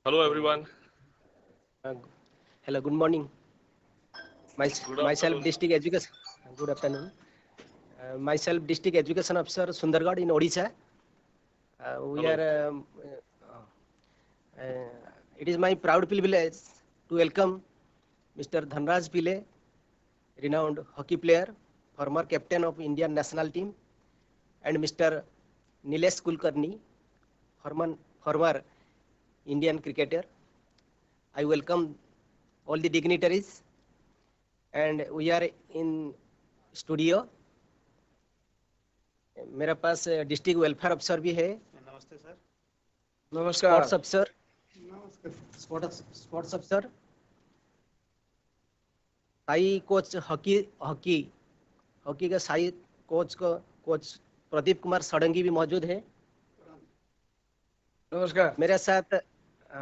Hello everyone. Uh, Hello, good morning. Good Myself, afternoon. District Education. Good afternoon. Myself, District Education Officer, Sundargarh in Odisha. We Hello. are. It is my proud privilege to welcome Mr. Dhanraj Pile, renowned hockey player, former captain of Indian national team, and Mr. Nilesh Kulkarni, former Indian cricketer. I welcome all the dignitaries, and we are in studio. मेरे पास district welfare अफसर भी है, नमस्ते sir. Sports नमस्कार। अफसर, नमस्कार। Sports अफसर, SAI coach hockey hockey hockey के साई कोच प्रदीप कुमार सड़ंगी भी मौजूद है। नमस्कार।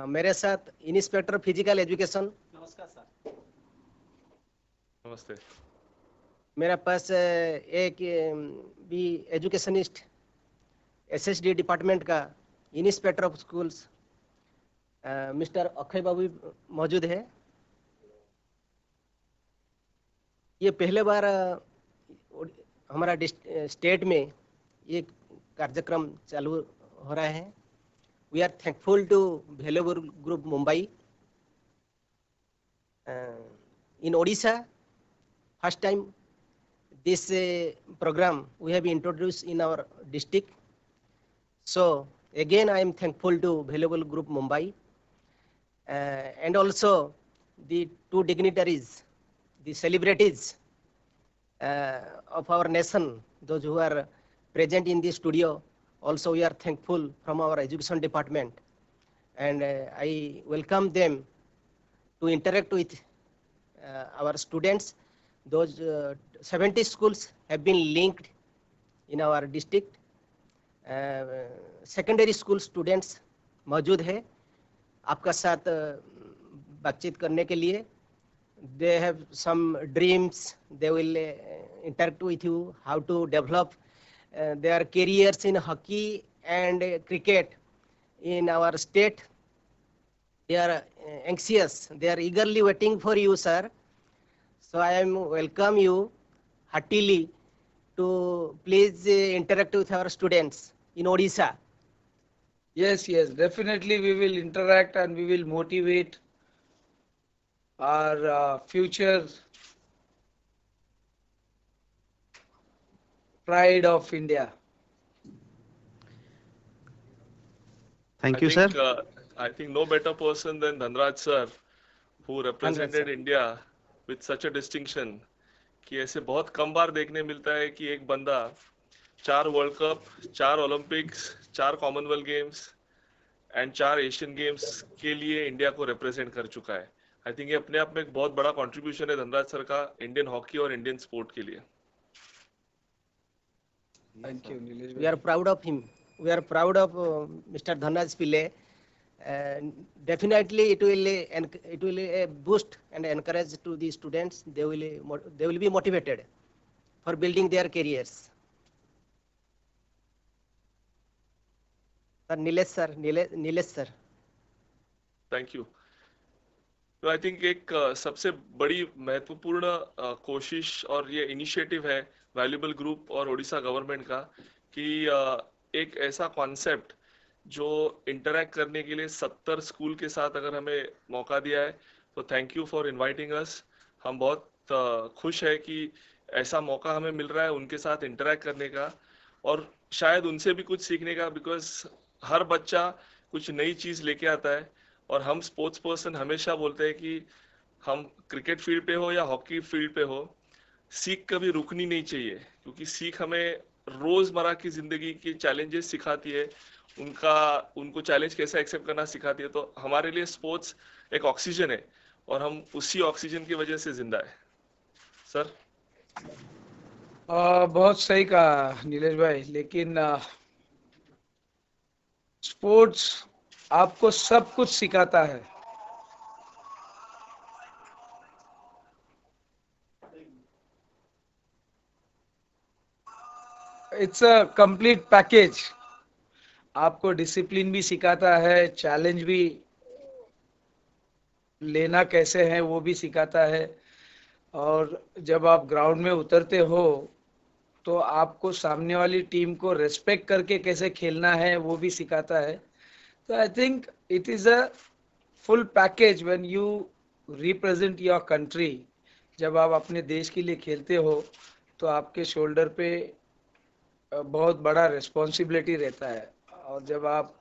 मेरे साथ इंस्पेक्टर फिजिकल एजुकेशन, नमस्कार सर। नमस्ते। मेरे पास एक भी एजुकेशनिस्ट एसएसडी डिपार्टमेंट का inspector of schools mister Akshay Babu मौजूद है। ये पहले बार हमारा स्टेट में ये कार्यक्रम चालू हो रहा है। We are thankful to valuable group Mumbai in Odisha. First time this program we have introduced in our district. So again I am thankful to Valuable Group Mumbai and also the two dignitaries, the celebrities of our nation, those who are present in the studio. Also we are thankful from our education department, and I welcome them to interact with our students. Those 70 schools have been linked in our district. Secondary school students मौजूद है आपका साथ बातचीत करने के लिए। they have some dreams. They will interact with you how to develop their careers in hockey and cricket in our state. They are anxious, they are eagerly waiting for you, sir. So I am welcome you heartily to please interact with our students in Odisha. Yes, definitely we will interact and we will motivate our future pride of India. I Thank you, sir. think uh, I think no better person than Dhanraj sir, who Dhanraj represented sir. India with such a distinction कि ऐसे बहुत कम बार देखने मिलता है कि एक बंदा 4 world cup, 4 Olympics, 4 Commonwealth games and 4 Asian games के लिए इंडिया को रिप्रेजेंट कर चुका है। आई थिंक ये अपने आप में एक बहुत बड़ा कंट्रीब्यूशन है धनराज सर का इंडियन हॉकी और इंडियन स्पोर्ट के लिए। Thank you, Nilesh We are bhai. proud of him. We are proud of Mr. Dhanraj Pillai. Definitely it will boost and encourage to the students. They will be motivated for building their careers. Sir Nilesh sir. Thank you. तो I think एक सबसे बड़ी महत्वपूर्ण कोशिश और ये initiative है valuable group और ओडिशा गवर्नमेंट का कि एक ऐसा कॉन्सेप्ट जो इंटरैक्ट करने के लिए 70 स्कूल के साथ अगर हमें मौका दिया है, तो thank you for inviting us. हम बहुत खुश है कि ऐसा मौका हमें मिल रहा है उनके साथ इंटरैक्ट करने का और शायद उनसे भी कुछ सीखने का, बिकॉज हर बच्चा कुछ नई चीज़ लेके आता है और हम स्पोर्ट्स पर्सन हमेशा बोलते हैं कि हम क्रिकेट फील्ड पे हो या हॉकी फील्ड पे हो, सीख कभी रुकनी नहीं चाहिए, क्योंकि सीख हमें रोजमर्रा की जिंदगी की चैलेंजेस सिखाती है, उनका उनको चैलेंज कैसे एक्सेप्ट करना सिखाती है। तो हमारे लिए स्पोर्ट्स एक ऑक्सीजन है और हम उसी ऑक्सीजन की वजह से जिंदा है। सर बहुत सही कहा नीलेश भाई, लेकिन स्पोर्ट्स आपको सब कुछ सिखाता है। It's a complete package. आपको डिसिप्लिन भी सिखाता है, चैलेंज भी लेना कैसे है वो भी सिखाता है, और जब आप ग्राउंड में उतरते हो तो आपको सामने वाली टीम को रेस्पेक्ट करके कैसे खेलना है वो भी सिखाता है। तो I think it is a full package when you represent your country. जब आप अपने देश के लिए खेलते हो तो आपके शोल्डर पे बहुत बड़ा रिस्पॉन्सिबिलिटी रहता है, और जब आप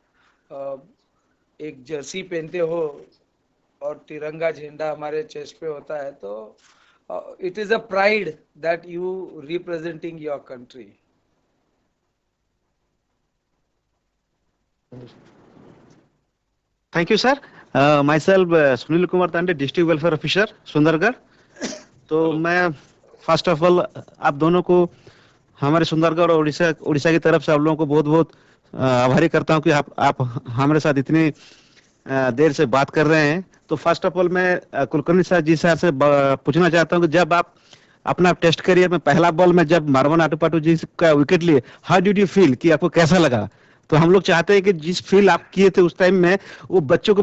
एक जर्सी पहनते हो और तिरंगा झंडा हमारे चेस्ट पे होता है तो it is a pride that you representing your country. Thank you sir. My self Sunil Kumar Tande, district welfare officer Sundargarh. तो मैं फर्स्ट ऑफ ऑल आप दोनों को हमारे सुंदरगढ़ और उड़ीसा की तरफ से आप लोगों को बहुत बहुत आभारी करता हूं कि आप हमारे साथ इतनी देर से बात कर रहे हैं। तो फर्स्ट ऑफ ऑल मैं कुलकर्णी सर जी सर से पूछना चाहता हूं कि जब आप अपना टेस्ट करियर में पहला बॉल में जब मारवन आटूपाटू जी का विकेट लिए, हाउ डिड यू फील, कि आपको कैसा लगा? तो हम लोग चाहते हैं कि जिस फील आप किए थे उस टाइम में वो बच्चों को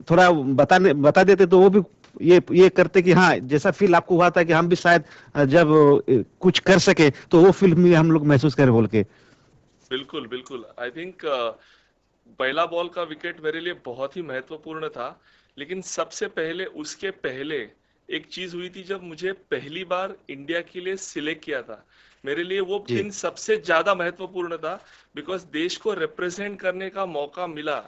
थोड़ा बता देते तो वो भी ये करते कि हाँ जैसा फील आपको हुआ था कि हम भी शायद जब कुछ कर सके तो वो फील में हम लोग महसूस करें बोल के। बिल्कुल बिल्कुल। आई थिंक पहला बॉल का विकेट मेरे लिए बहुत ही महत्वपूर्ण था, लेकिन सबसे पहले उसके पहले एक चीज हुई थी जब मुझे पहली बार इंडिया के लिए सिलेक्ट किया था। मेरे लिए वो दिन सबसे ज्यादा महत्वपूर्ण था, बिकॉज देश को रिप्रेजेंट करने का मौका मिला।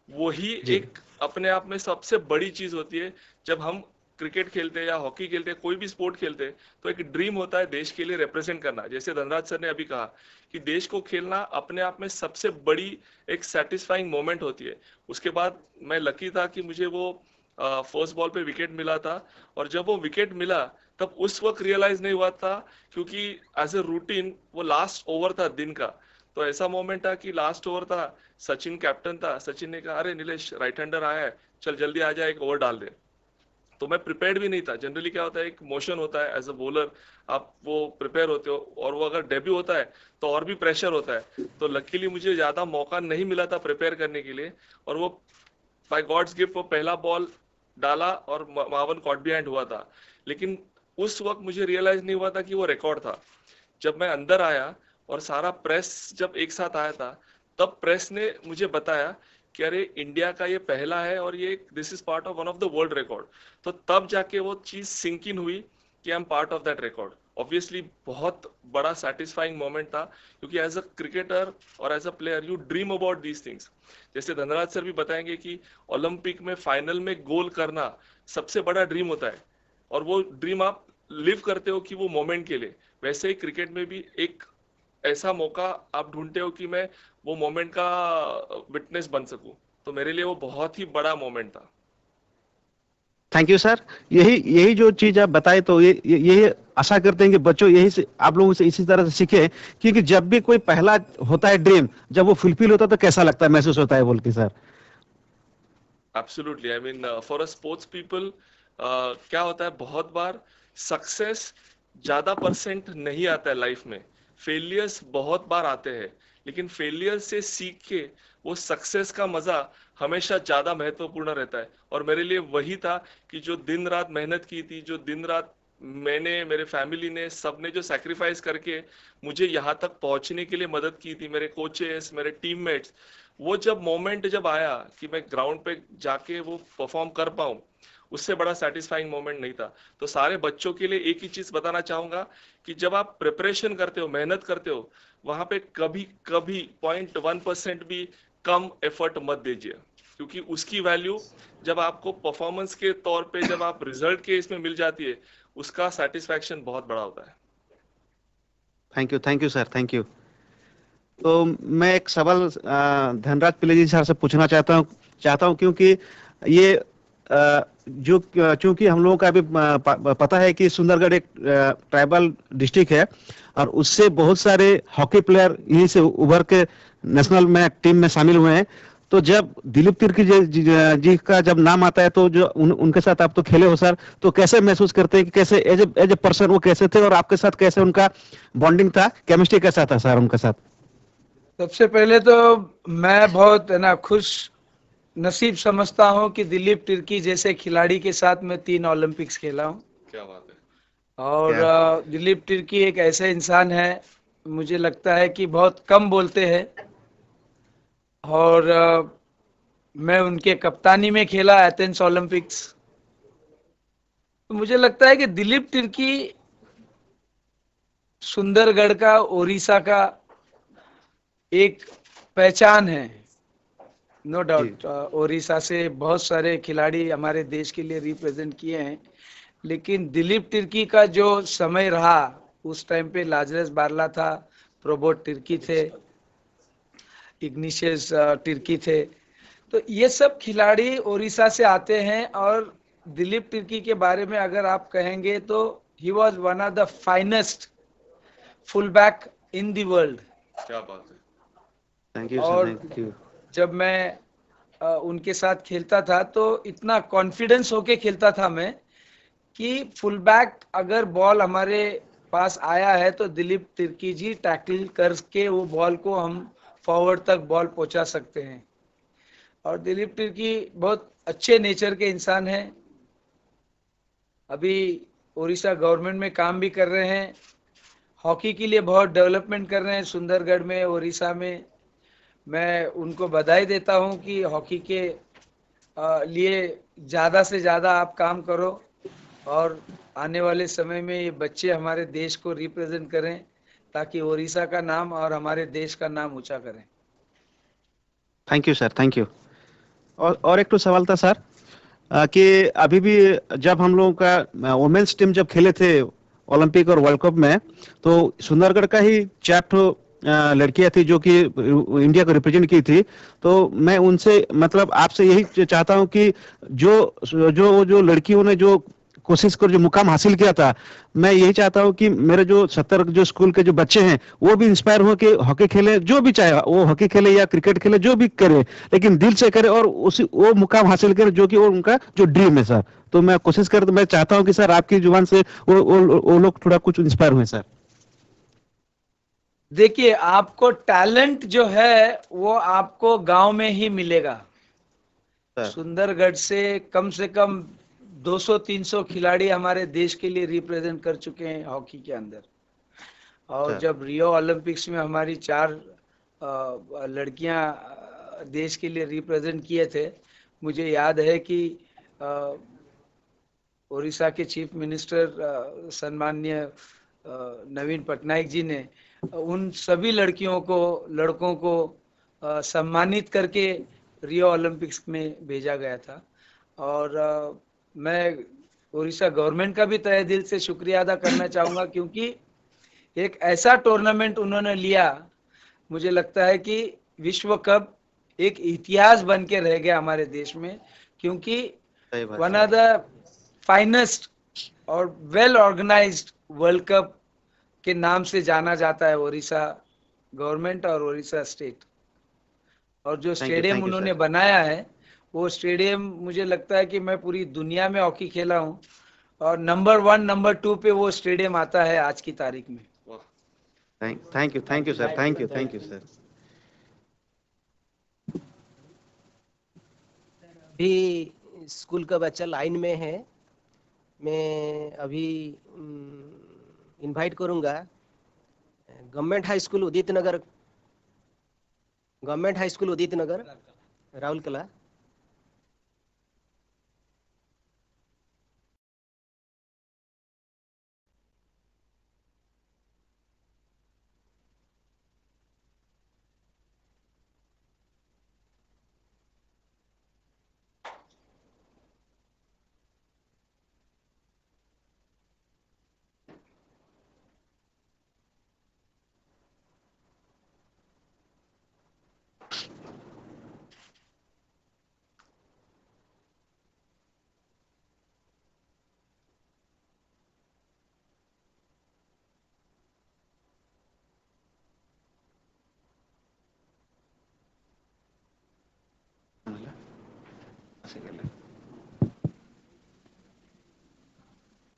वही एक अपने आप में सबसे बड़ी चीज होती है। जब हम क्रिकेट खेलते हैं या हॉकी खेलते हैं, कोई भी स्पोर्ट खेलते हैं, तो एक ड्रीम होता है देश के लिए रिप्रेजेंट करना। जैसे धनराज सर ने अभी कहा कि देश को खेलना अपने आप में सबसे बड़ी एक सेटिस्फाइंग मोमेंट होती है। उसके बाद मैं लकी था कि मुझे वो फर्स्ट बॉल पे विकेट मिला था, और जब वो विकेट मिला तब उस वक्त रियलाइज नहीं हुआ था, क्योंकि एज ए रूटीन वो लास्ट ओवर था दिन का। तो ऐसा मोमेंट था कि लास्ट ओवर था, सचिन कैप्टन था, सचिन ने कहा अरे नीलेश राइट हैंडर आया है, चल जल्दी आ जाए, एक ओवर डाल दे। तो मैं प्रिपेयर्ड भी नहीं था। जनरली क्या होता है, एक मोशन होता है एज अ बॉलर, आप वो प्रिपेयर होते हो, और वो अगर डेब्यू होता है तो और भी प्रेशर होता है। तो लकीली मुझे ज्यादा मौका नहीं मिला था प्रिपेयर करने के लिए, और वो बाय गॉड्स गिफ्ट वो पहला बॉल डाला और मावन कॉट बिहाइंड हुआ था। लेकिन उस वक्त मुझे रियलाइज नहीं हुआ था कि वो रिकॉर्ड था। जब मैं अंदर आया और सारा प्रेस जब एक साथ आया था, तब प्रेस ने मुझे बताया कि अरे इंडिया का ये पहला है और ये this is part of one of the world record. तो तब जाके वो चीज सिंक इन हुई कि I am part of that record. Obviously बहुत बड़ा सेटिस्फाइंग मोमेंट था, क्योंकि एज अ क्रिकेटर और as a player you dream about these things. जैसे धनराज सर भी बताएंगे कि ओलंपिक में फाइनल में गोल करना सबसे बड़ा ड्रीम होता है, और वो ड्रीम आप लिव करते हो कि वो मोमेंट के लिए। वैसे ही क्रिकेट में भी एक ऐसा मौका आप ढूंढते हो कि मैं वो मोमेंट का विटनेस बन सकूं। तो मेरे लिए वो बहुत ही बड़ा मोमेंट था। Thank you sir. यही जो चीज आप बताए, तो यही आशा करते हैं कि बच्चों यही से आप लोगों से इसी तरह से सीखे, क्योंकि जब भी कोई पहला होता है ड्रीम, जब वो फुलफिल होता है तो कैसा लगता है, महसूस होता है बोल के sir. Absolutely. I mean for a sports people क्या होता है, बहुत बार सक्सेस ज्यादा परसेंट नहीं आता है लाइफ में, फेलियर्स बहुत बार आते हैं, लेकिन फेलियर से सीख के वो सक्सेस का मजा हमेशा ज्यादा महत्वपूर्ण रहता है। और मेरे लिए वही था कि जो दिन रात मेहनत की थी, जो दिन रात मैंने, मेरे फैमिली ने, सबने जो सैक्रिफाइस करके मुझे यहाँ तक पहुंचने के लिए मदद की थी, मेरे कोचेस, मेरे टीममेट्स, वो जब मोमेंट जब आया कि मैं ग्राउंड पे जाके वो परफॉर्म कर पाऊं, उससे बड़ा सेटिस्फाइंग मोमेंट नहीं था। तो सारे बच्चों के लिए एक ही चीज बताना चाहूंगा कि जब आप प्रिपरेशन करते हो, मेहनत करते हो, वहां पे कभी कभी 0.1% भी कम एफर्ट मत दीजिए, क्योंकि उसकी वैल्यू जब आपको परफॉर्मेंस के तौर पे, जब आप रिजल्ट के इसमें मिल जाती है, उसका सेटिस्फैक्शन बहुत बड़ा होता है। Thank you sir, thank you. तो मैं एक सवाल धनराज पिल्ले जी सर से पूछना चाहता हूं, क्योंकि ये जो चूंकि हम लोगों का अभी पता है कि सुंदरगढ़ एक ट्राइबल डिस्ट्रिक्ट है, और उससे बहुत सारे हॉकी प्लेयर यहीं से उभर के नेशनल में टीम में शामिल हुए हैं। तो जब दिलीप तिर्की जी का जब नाम आता है, तो जो उनके साथ आप तो खेले हो सर, तो कैसे महसूस करते हैं कि कैसे एज ए पर्सन वो कैसे थे, और आपके साथ कैसे उनका बॉन्डिंग था, केमिस्ट्री कैसा था सर उनके साथ? सबसे पहले तो मैं बहुत है ना खुश नसीब समझता हूं कि दिलीप तिर्की जैसे खिलाड़ी के साथ मैं 3 ओलंपिक्स खेला हूं। क्या बात है। और क्या? दिलीप तिर्की एक ऐसे इंसान है, मुझे लगता है कि बहुत कम बोलते हैं। और मैं उनके कप्तानी में खेला एथेंस ओलंपिक्स। तो मुझे लगता है कि दिलीप तिर्की सुंदरगढ़ का, ओडिशा का एक पहचान है। नो जी डाउट ओडिशा से बहुत सारे खिलाड़ी हमारे देश के लिए रिप्रेजेंट किए हैं, लेकिन दिलीप तिर्की का जो समय रहा, उस टाइम पे लाजरस बारला था, प्रोबोट तिर्की थे, इग्निशियस तिर्की थे। तो ये सब खिलाड़ी ओडिशा से आते हैं। और दिलीप तिर्की के बारे में अगर आप कहेंगे तो he was one of the finest full back in the world. क्या बात है। थैंक यू सर, और थैंक यू। जब मैं उनके साथ खेलता था तो इतना कॉन्फिडेंस होके खेलता था मैं कि फुल बैक अगर बॉल हमारे पास आया है तो दिलीप तिर्की जी टैकल करके वो बॉल को हम फॉरवर्ड तक बॉल पहुंचा सकते हैं। और दिलीप तिर्की बहुत अच्छे नेचर के इंसान हैं। अभी उड़ीसा गवर्नमेंट में काम भी कर रहे हैं, हॉकी के लिए बहुत डेवलपमेंट कर रहे हैं सुंदरगढ़ में, उड़ीसा में। मैं उनको बधाई देता हूं कि हॉकी के लिए ज़्यादा से ज़्यादा आप काम करो और आने वाले समय में ये बच्चे हमारे देश को रिप्रेजेंट करें, ताकि उड़ीसा का नाम और हमारे देश का नाम ऊंचा करें। Thank you sir, thank you. और एक तो सवाल था सर, कि अभी भी जब हम लोगों का वुमेन्स टीम जब खेले थे ओलंपिक और वर्ल्ड कप में, तो सुंदरगढ़ का ही 4 लड़कियां थी जो कि इंडिया को रिप्रेजेंट की थी। तो मैं उनसे मतलब आपसे यही चाहता हूं कि जो जो जो लड़कियों ने जो कोशिश कर जो मुकाम हासिल किया था, मैं यही चाहता हूं कि मेरे जो 70 जो स्कूल के जो बच्चे हैं वो भी इंस्पायर हो कि हॉकी खेले, जो भी चाहे वो हॉकी खेले या क्रिकेट खेले, जो भी करे, लेकिन दिल से करे और उसी वो मुकाम हासिल करे जो कि वो उनका जो ड्रीम है सर। तो मैं कोशिश कर, मैं चाहता हूं कि सर आपकी जुबान से वो लोग थोड़ा कुछ इंस्पायर हुए सर। देखिए, आपको टैलेंट जो है वो आपको गांव में ही मिलेगा। सर सुंदरगढ़ से कम 200-300 खिलाड़ी हमारे देश के लिए रिप्रेजेंट कर चुके हैं हॉकी के अंदर। और सर जब रियो ओलंपिक्स में हमारी 4 लड़कियां देश के लिए रिप्रेजेंट किए थे, मुझे याद है कि उड़ीसा के चीफ मिनिस्टर सम्माननीय नवीन पटनायक जी ने उन सभी लड़कियों को, लड़कों को सम्मानित करके रियो ओलंपिक्स में भेजा गया था। और मैं उड़ीसा गवर्नमेंट का भी तहे दिल से शुक्रिया अदा करना चाहूँगा, क्योंकि एक ऐसा टूर्नामेंट उन्होंने लिया, मुझे लगता है कि विश्व कप एक इतिहास बन के रह गया हमारे देश में। क्योंकि सही बात one sir. Of the finest और वेल ऑर्गेनाइज्ड वर्ल्ड कप के नाम से जाना जाता है उड़ीसा गवर्नमेंट और उड़ीसा स्टेट। और जो स्टेडियम थैंक यू उन्होंने सर। बनाया है, वो स्टेडियम मुझे लगता है कि मैं पूरी दुनिया में हॉकी खेला हूँ और नंबर 1 नंबर 2 पे वो स्टेडियम आता है आज की तारीख में। वाह। Thank you sir, thank you sir. अभी स्कूल का बच्चा लाइन में है, मैं अभी इनवाइट करूंगा गवर्नमेंट हाई स्कूल उदित नगर, राउल कला।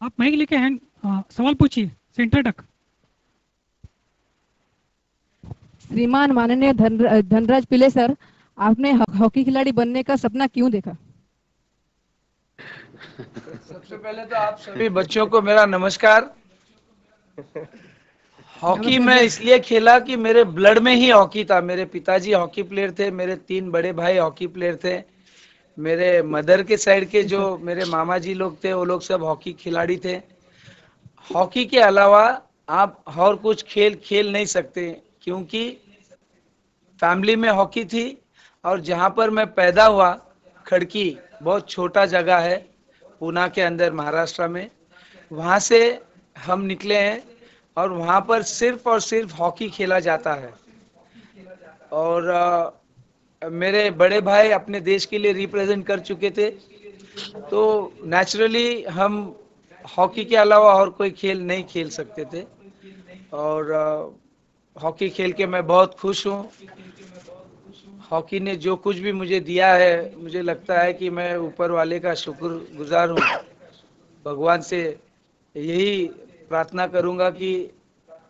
आप माइक लेके हैंड सवाल पूछिए सेंटर तक। श्रीमान माननीय धनराज पिल्ले सर, आपने हॉकी खिलाड़ी बनने का सपना क्यों देखा? सबसे पहले तो आप सभी बच्चों को मेरा नमस्कार। हॉकी नमस्ते मैं सर। इसलिए खेला कि मेरे ब्लड में ही हॉकी था। मेरे पिताजी हॉकी प्लेयर थे, मेरे 3 बड़े भाई हॉकी प्लेयर थे, मेरे मदर के साइड के जो मेरे मामा जी लोग थे वो लोग सब हॉकी खिलाड़ी थे। हॉकी के अलावा आप और कुछ खेल खेल नहीं सकते, क्योंकि फैमिली में हॉकी थी। और जहां पर मैं पैदा हुआ, खड़की बहुत छोटा जगह है पूना के अंदर महाराष्ट्र में, वहां से हम निकले हैं और वहां पर सिर्फ और सिर्फ हॉकी खेला जाता है। और मेरे बड़े भाई अपने देश के लिए रिप्रेजेंट कर चुके थे, तो नेचुरली हम हॉकी के अलावा और कोई खेल नहीं खेल सकते थे। और हॉकी खेल के मैं बहुत खुश हूँ। हॉकी ने जो कुछ भी मुझे दिया है, मुझे लगता है कि मैं ऊपर वाले का शुक्रगुजार हूँ। भगवान से यही प्रार्थना करूंगा कि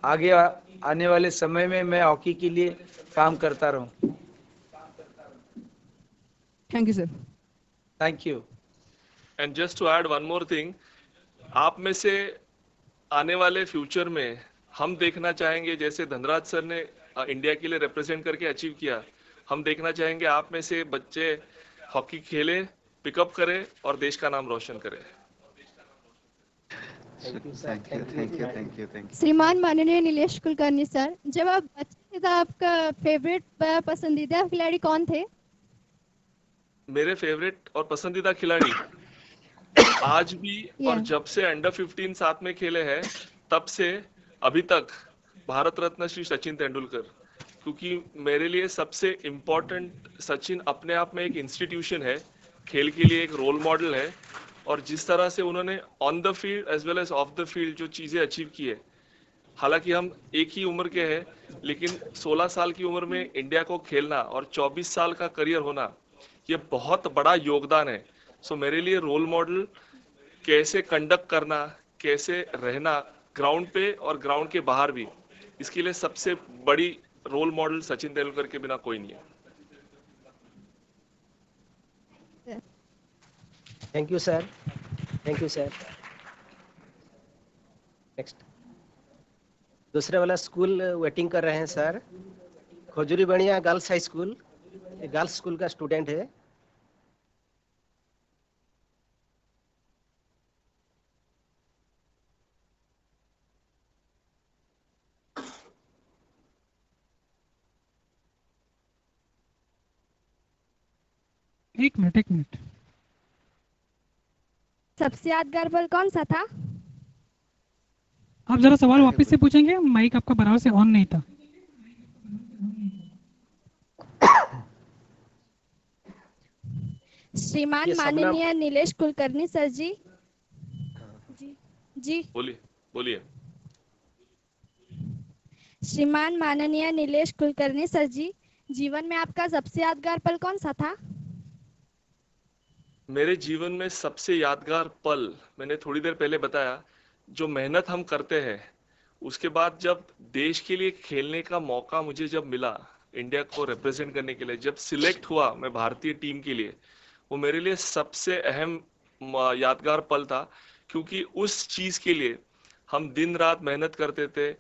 आगे आने वाले समय में मैं हॉकी के लिए काम करता रहूं। Thank you sir. Thank you. And just to add one more thing, आप में से आने वाले फ्यूचर में हम देखना चाहेंगे, जैसे धनराज सर ने इंडिया के लिए रिप्रेजेंट करके अचीव किया, हम देखना चाहेंगे आप में से बच्चे हॉकी खेले, पिकअप करें और देश का नाम रोशन करें। Thank you sir. Thank you, thank you, thank you, thank you. श्रीमान माननीय नीलेश कुलकर्णी सर, जब आप बच्चे थे तो आपका फेवरेट पसंदीदा खिलाड़ी कौन थे? मेरे फेवरेट और पसंदीदा खिलाड़ी आज भी और Yeah. जब से अंडर 15 साथ में खेले हैं तब से अभी तक भारत रत्न श्री सचिन तेंदुलकर, क्योंकि मेरे लिए सबसे इम्पोर्टेंट, सचिन अपने आप में एक इंस्टीट्यूशन है, खेल के लिए एक रोल मॉडल है। और जिस तरह से उन्होंने on the field as well as off the field जो चीजें अचीव की है, हालांकि हम एक ही उम्र के हैं, लेकिन 16 साल की उम्र में इंडिया को खेलना और 24 साल का करियर होना, ये बहुत बड़ा योगदान है। सो मेरे लिए रोल मॉडल, कैसे कंडक्ट करना, कैसे रहना ग्राउंड पे और ग्राउंड के बाहर भी, इसके लिए सबसे बड़ी रोल मॉडल सचिन तेंदुलकर के बिना कोई नहीं है। Thank you sir. Thank you sir. Next दूसरे वाला स्कूल वेटिंग कर रहे हैं सर। खोजूरी बढ़िया girls high school, girls school का स्टूडेंट है। एक मिनट। सबसे यादगार पल कौन सा था? आप जरा सवाल वापस से पूछेंगे, माइक आपका बराबर से ऑन नहीं था। श्रीमान ये सबना माननीय नीलेश कुलकर्णी सर जी। जी बोलिए। श्रीमान माननीय नीलेश कुलकर्णी सर जी, जीवन में आपका सबसे यादगार पल कौन सा था? मेरे जीवन में सबसे यादगार पल मैंने थोड़ी देर पहले बताया, जो मेहनत हम करते हैं, उसके बाद जब देश के लिए खेलने का मौका मुझे जब मिला, इंडिया को रिप्रेजेंट करने के लिए जब सिलेक्ट हुआ मैं भारतीय टीम के लिए, वो मेरे लिए सबसे अहम यादगार पल था। क्योंकि उस चीज के लिए हम दिन रात मेहनत करते थे,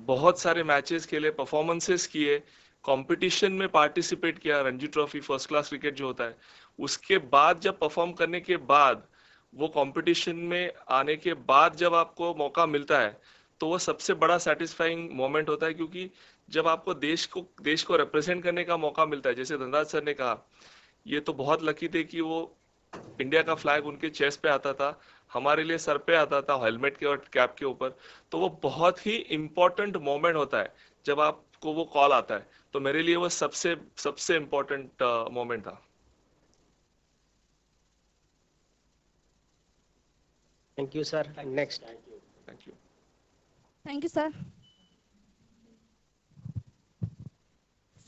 बहुत सारे मैचेस खेले, परफॉर्मेंसेस किए, कंपटीशन में पार्टिसिपेट किया, Ranji trophy, first class cricket जो होता है, उसके बाद जब परफॉर्म करने के बाद, वो कंपटीशन में आने के बाद जब आपको मौका मिलता है, तो वो सबसे बड़ा सेटिस्फाइंग मोमेंट होता है। क्योंकि जब आपको देश को रिप्रेजेंट करने का मौका मिलता है, जैसे धनराज सर ने कहा, ये तो बहुत लकी थे कि वो इंडिया का फ्लैग उनके चेस्ट पे आता था, हमारे लिए सर पे आता था, हेलमेट के और कैप के ऊपर। तो वो बहुत ही इंपॉर्टेंट मोमेंट होता है जब आपको वो कॉल आता है। तो मेरे लिए वो सबसे सबसे इंपॉर्टेंट मोमेंट था। Thank you sir. Next thank you. Thank you sir.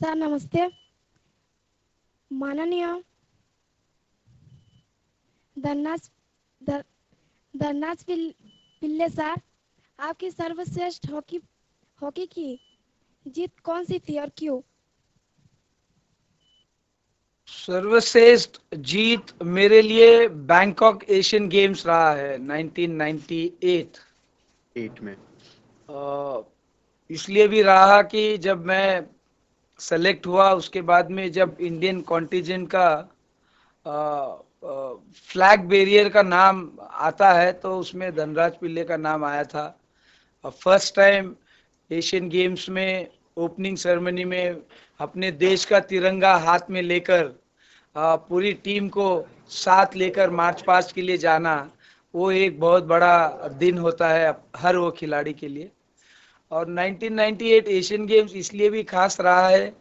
Sir नमस्ते। माननीय धनराज पिल्ले सर, आपकी सर्वश्रेष्ठ हॉकी की जीत कौन सी थी और क्यों? सर्वश्रेष्ठ जीत मेरे लिए बैंकॉक एशियन गेम्स रहा है 1998 में। इसलिए भी रहा कि जब मैं सेलेक्ट हुआ, उसके बाद में जब इंडियन कॉन्टिजेंट का फ्लैग बेरियर का नाम आता है तो उसमें धनराज पिल्ले का नाम आया था। फर्स्ट टाइम एशियन गेम्स में ओपनिंग सेरेमनी में अपने देश का तिरंगा हाथ में लेकर पूरी टीम को साथ लेकर मार्च पास्ट के लिए जाना, वो एक बहुत बड़ा दिन होता है हर वो खिलाड़ी के लिए। और 1998 एशियन गेम्स इसलिए भी खास रहा है,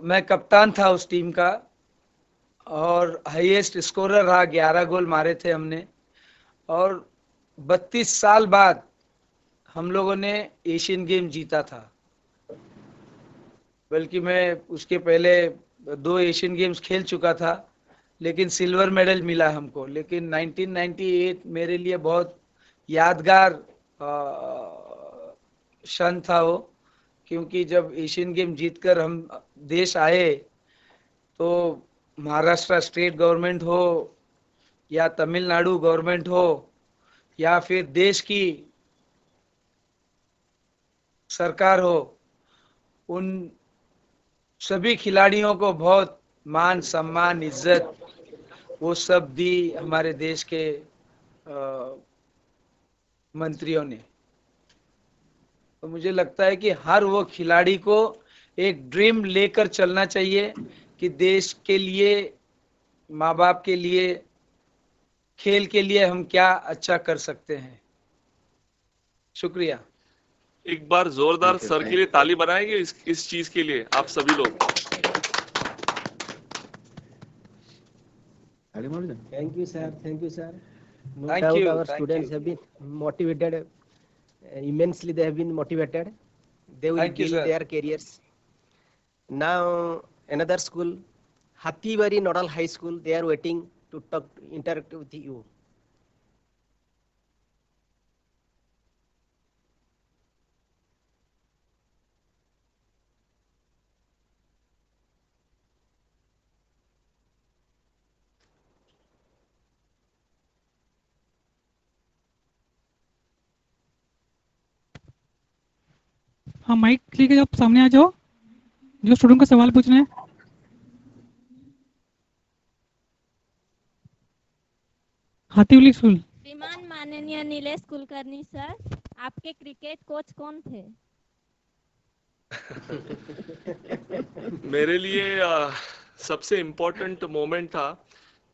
मैं कप्तान था उस टीम का और हाईएस्ट स्कोरर रहा, 11 गोल मारे थे हमने। और 32 साल बाद हम लोगों ने एशियन गेम जीता था, बल्कि मैं उसके पहले 2 एशियन गेम्स खेल चुका था, लेकिन सिल्वर मेडल मिला हमको। लेकिन 1998 मेरे लिए बहुत यादगार क्षण था वो, क्योंकि जब एशियन गेम जीतकर हम देश आए तो महाराष्ट्र स्टेट गवर्नमेंट हो या तमिलनाडु गवर्नमेंट हो या फिर देश की सरकार हो, उन सभी खिलाड़ियों को बहुत मान सम्मान इज्जत वो सब दी हमारे देश के मंत्रियों ने। तो मुझे लगता है कि हर वो खिलाड़ी को एक ड्रीम लेकर चलना चाहिए कि देश के लिए, माँ बाप के लिए, खेल के लिए हम क्या अच्छा कर सकते हैं। शुक्रिया। एक बार जोरदार सर के लिए ताली बनाएंगे इस चीज के लिए आप सभी लोग। Thank you, sir. Thank you, sir. No Thank doubt you, our thank students you. have been motivated immensely. They have been motivated. They will Thank you, build sir. their careers. Now, another school, Hathibari Nodal High School, they are waiting to talk, interact with you. हाँ mic लेके आप सामने आ जाओ, जो student को सवाल पूछना है। हाथीवली स्कूल। श्रीमान माननीय नीलेश कुलकर्णी सर, आपके क्रिकेट कोच कौन थे? मेरे लिए सबसे इम्पोर्टेंट मोमेंट था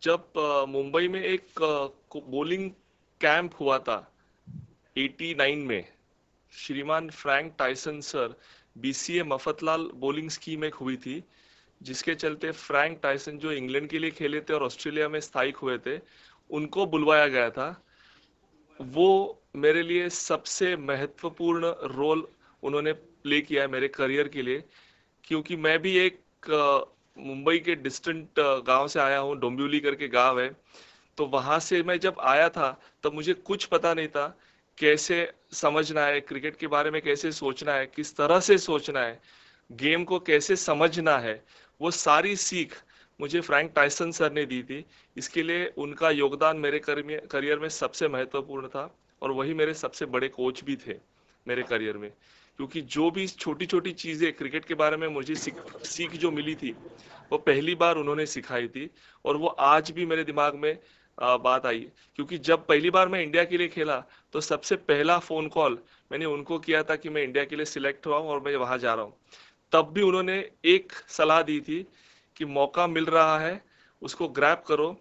जब मुंबई में एक बॉलिंग कैंप हुआ था 89 में। श्रीमान Frank Tyson sir, BCA Mafatlal bowling scheme एक हुई थी, जिसके चलते फ्रैंक टाइसन जो इंग्लैंड के लिए खेले थे और ऑस्ट्रेलिया में स्थायिक हुए थे, उनको बुलवाया गया था। वो मेरे लिए सबसे महत्वपूर्ण रोल उन्होंने प्ले किया है मेरे करियर के लिए, क्योंकि मैं भी एक मुंबई के डिस्टेंट गांव से आया हूँ, डोंबिवली करके गांव है। तो वहां से मैं जब आया था तब मुझे कुछ पता नहीं था कैसे समझना है क्रिकेट के बारे में, कैसे सोचना है, किस तरह से सोचना है, गेम को कैसे समझना है। वो सारी सीख मुझे फ्रैंक टाइसन सर ने दी थी। इसके लिए उनका योगदान मेरे करियर में सबसे महत्वपूर्ण था और वही मेरे सबसे बड़े कोच भी थे मेरे करियर में, क्योंकि जो भी छोटी छोटी चीजें क्रिकेट के बारे में मुझे सीख जो मिली थी वो पहली बार उन्होंने सिखाई थी और वो आज भी मेरे दिमाग में बात आई। क्योंकि जब पहली बार मैं इंडिया के लिए खेला तो सबसे पहला फोन कॉल मैंने उनको किया था कि मैं इंडिया के लिए सिलेक्ट हुआ हूँ और मैं वहां जा रहा हूँ। तब भी उन्होंने एक सलाह दी थी कि मौका मिल रहा है उसको ग्रैब करो,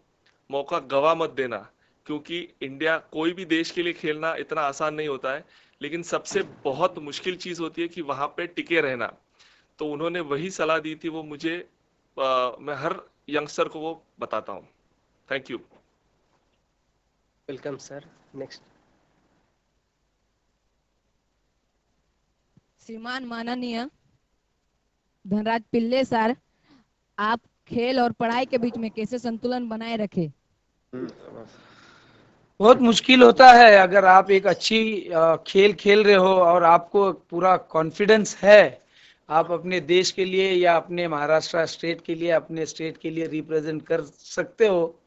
मौका गवा मत देना, क्योंकि इंडिया कोई भी देश के लिए खेलना इतना आसान नहीं होता है, लेकिन सबसे बहुत मुश्किल चीज होती है कि वहां पे टिके रहना। तो उन्होंने वही सलाह दी थी, वो मुझे मैं हर यंगस्टर को वो बताता हूँ। Thank you. Welcome, sir. Next. श्रीमान माननीय धनराज पिल्ले सर, आप खेल और पढ़ाई के बीच में कैसे संतुलन बनाए रखे? बहुत मुश्किल होता है। अगर आप एक अच्छी खेल खेल रहे हो और आपको पूरा कॉन्फिडेंस है आप अपने देश के लिए या अपने महाराष्ट्र स्टेट के लिए, अपने स्टेट के लिए रिप्रेजेंट कर सकते हो,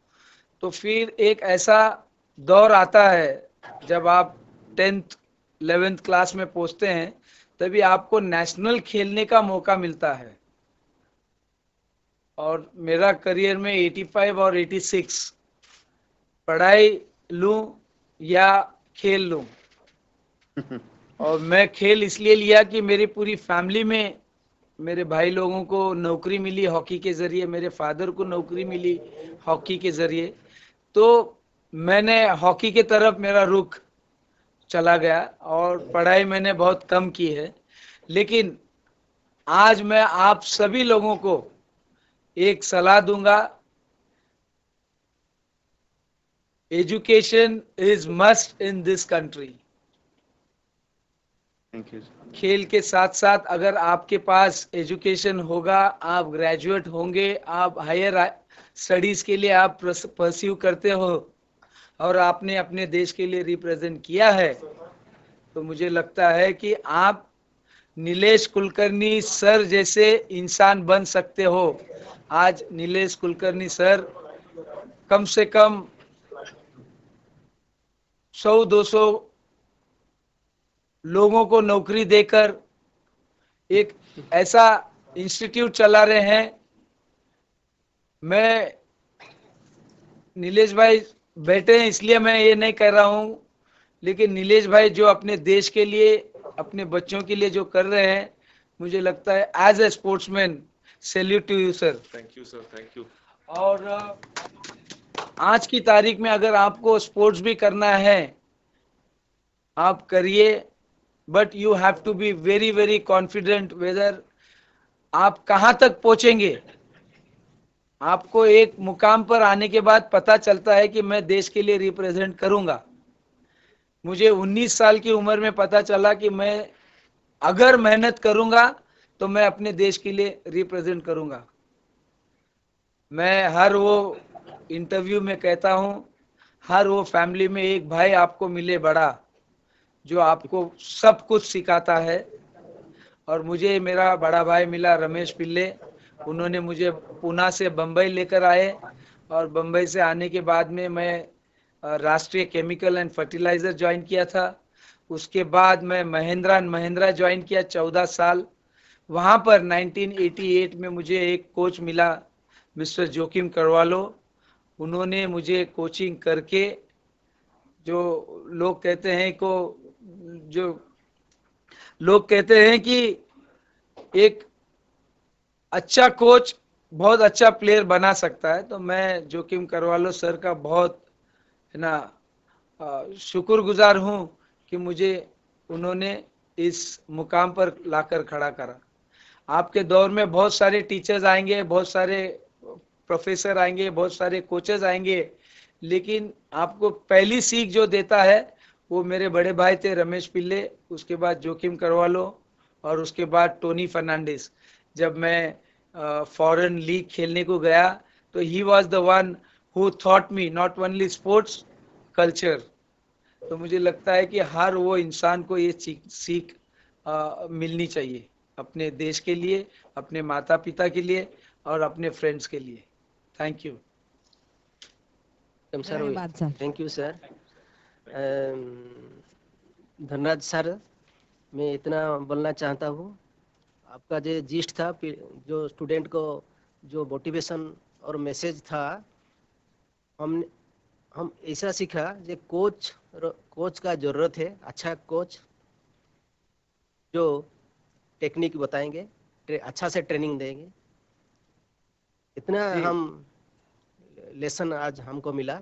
तो फिर एक ऐसा दौर आता है जब आप 10th 11th क्लास में पहुंचते हैं, तभी आपको नेशनल खेलने का मौका मिलता है। और मेरा करियर में 85 और 86 पढ़ाई लूं या खेल लूं, और मैं खेल इसलिए लिया कि मेरी पूरी फैमिली में मेरे भाई लोगों को नौकरी मिली हॉकी के जरिए, मेरे फादर को नौकरी मिली हॉकी के जरिए, तो मैंने हॉकी के तरफ मेरा रुख चला गया और पढ़ाई मैंने बहुत कम की है। लेकिन आज मैं आप सभी लोगों को एक सलाह दूंगा, education is must in this country. Thank you. खेल के साथ साथ अगर आपके पास एजुकेशन होगा, आप ग्रेजुएट होंगे, आप हायर स्टडीज के लिए आप परस्यू करते हो और आपने अपने देश के लिए रिप्रेजेंट किया है, तो मुझे लगता है कि आप नीलेश कुलकर्णी सर जैसे इंसान बन सकते हो। आज नीलेश कुलकर्णी सर कम से कम 100-200 लोगों को नौकरी देकर एक ऐसा इंस्टीट्यूट चला रहे हैं। मैं नीलेश भाई बैठे हैं इसलिए मैं ये नहीं कह रहा हूं, लेकिन नीलेश भाई जो अपने देश के लिए, अपने बच्चों के लिए जो कर रहे हैं, मुझे लगता है as a sportsman salute to you sir. Thank you sir, thank you. और आज की तारीख में अगर आपको स्पोर्ट्स भी करना है, आप करिए, but you have to be very very confident whether आप कहां तक पहुंचेंगे। आपको एक मुकाम पर आने के बाद पता चलता है कि मैं देश के लिए रिप्रेजेंट करूंगा। मुझे 19 साल की उम्र में पता चला कि मैं अगर मेहनत करूंगा तो मैं अपने देश के लिए रिप्रेजेंट करूंगा। मैं हर वो इंटरव्यू में कहता हूं, हर वो फैमिली में एक भाई आपको मिले बड़ा, जो आपको सब कुछ सिखाता है। और मुझे मेरा बड़ा भाई मिला रमेश पिल्ले, उन्होंने मुझे पुणे से बम्बई लेकर आए, और बम्बई से आने के बाद में मैं राष्ट्रीय केमिकल एंड फर्टिलाइजर ज्वाइन किया था। उसके बाद मैं महिंद्रा एंड महिंद्रा ज्वाइन किया 14 साल। वहां पर 1988 में मुझे एक कोच मिला, मिस्टर जोकिम करवालो। उन्होंने मुझे कोचिंग करके, जो लोग कहते हैं को जो लोग कहते हैं कि एक अच्छा कोच बहुत अच्छा प्लेयर बना सकता है, तो मैं जोकिम करवालो सर का बहुत है ना शुक्रगुजार हूं कि मुझे उन्होंने इस मुकाम पर लाकर खड़ा करा। आपके दौर में बहुत सारे टीचर्स आएंगे, बहुत सारे प्रोफेसर आएंगे, बहुत सारे कोचेस आएंगे, लेकिन आपको पहली सीख जो देता है वो मेरे बड़े भाई थे रमेश पिल्ले, उसके बाद जोकिम करवालो, और उसके बाद टोनी फर्नांडिस। जब मैं फॉरेन लीग खेलने को गया तो he was the one who thought me not only sports culture. तो मुझे लगता है कि हर वो इंसान को ये सीख मिलनी चाहिए अपने देश के लिए, अपने माता पिता के लिए और अपने फ्रेंड्स के लिए। Thank you. धन्यवाद सर। Thank you sir. Dhanraj sir, मैं इतना बोलना चाहता हूँ, आपका जो जिस्ट था, जो स्टूडेंट को जो मोटिवेशन और मैसेज था, हम ऐसा सीखा जो कोच का जरूरत है, अच्छा कोच जो टेक्निक बताएंगे, अच्छा से ट्रेनिंग देंगे। इतना हम लेसन आज हमको मिला।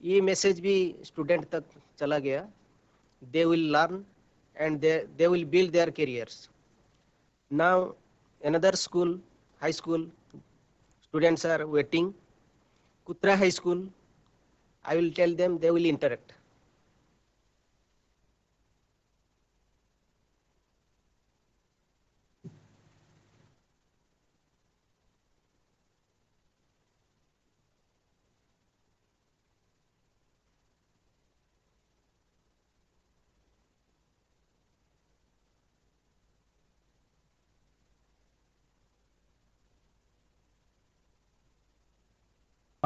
ये मैसेज भी स्टूडेंट तक चला गया। They will learn and they will build their careers. Now another school, high school students are waiting. Kutra High School, I will tell them, they will interact.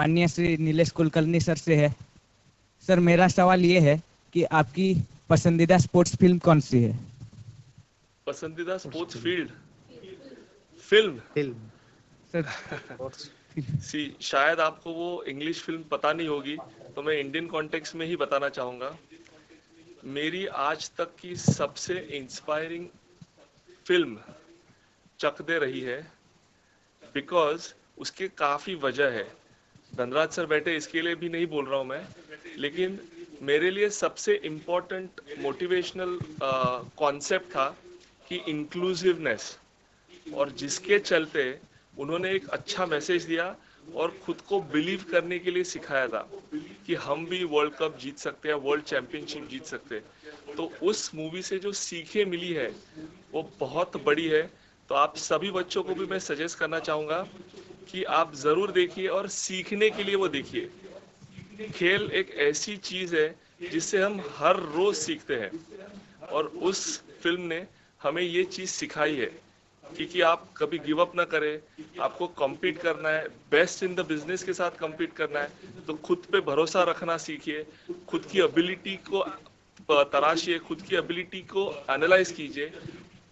माननीय श्री नीलेश कुलकर्णी सर से है। सर मेरा सवाल ये है कि आपकी पसंदीदा स्पोर्ट्स फिल्म कौन सी है? पसंदीदा स्पोर्ट्स फिल्म सर शायद आपको वो इंग्लिश फिल्म पता नहीं होगी, तो मैं इंडियन कॉन्टेक्स्ट में ही बताना चाहूँगा। मेरी आज तक की सबसे इंस्पायरिंग फिल्म चक दे रही है, बिकॉज उसके काफ़ी वजह है। धनराज सर बैठे इसके लिए भी नहीं बोल रहा हूँ मैं, लेकिन मेरे लिए सबसे इम्पोर्टेंट मोटिवेशनल कॉन्सेप्ट था कि इंक्लूसिवनेस, और जिसके चलते उन्होंने एक अच्छा मैसेज दिया और खुद को बिलीव करने के लिए सिखाया था कि हम भी वर्ल्ड कप जीत सकते हैं, वर्ल्ड चैंपियनशिप जीत सकते हैं। तो उस मूवी से जो सीखें मिली है वो बहुत बड़ी है। तो आप सभी बच्चों को भी मैं सजेस्ट करना चाहूँगा कि आप ज़रूर देखिए और सीखने के लिए वो देखिए। खेल एक ऐसी चीज़ है जिससे हम हर रोज़ सीखते हैं, और उस फिल्म ने हमें ये चीज़ सिखाई है कि आप कभी गिव अप ना करें, आपको कम्पीट करना है, बेस्ट इन द बिजनेस के साथ कम्पीट करना है, तो खुद पे भरोसा रखना सीखिए, खुद की एबिलिटी को तराशिए, खुद की एबिलिटी को एनालाइज कीजिए।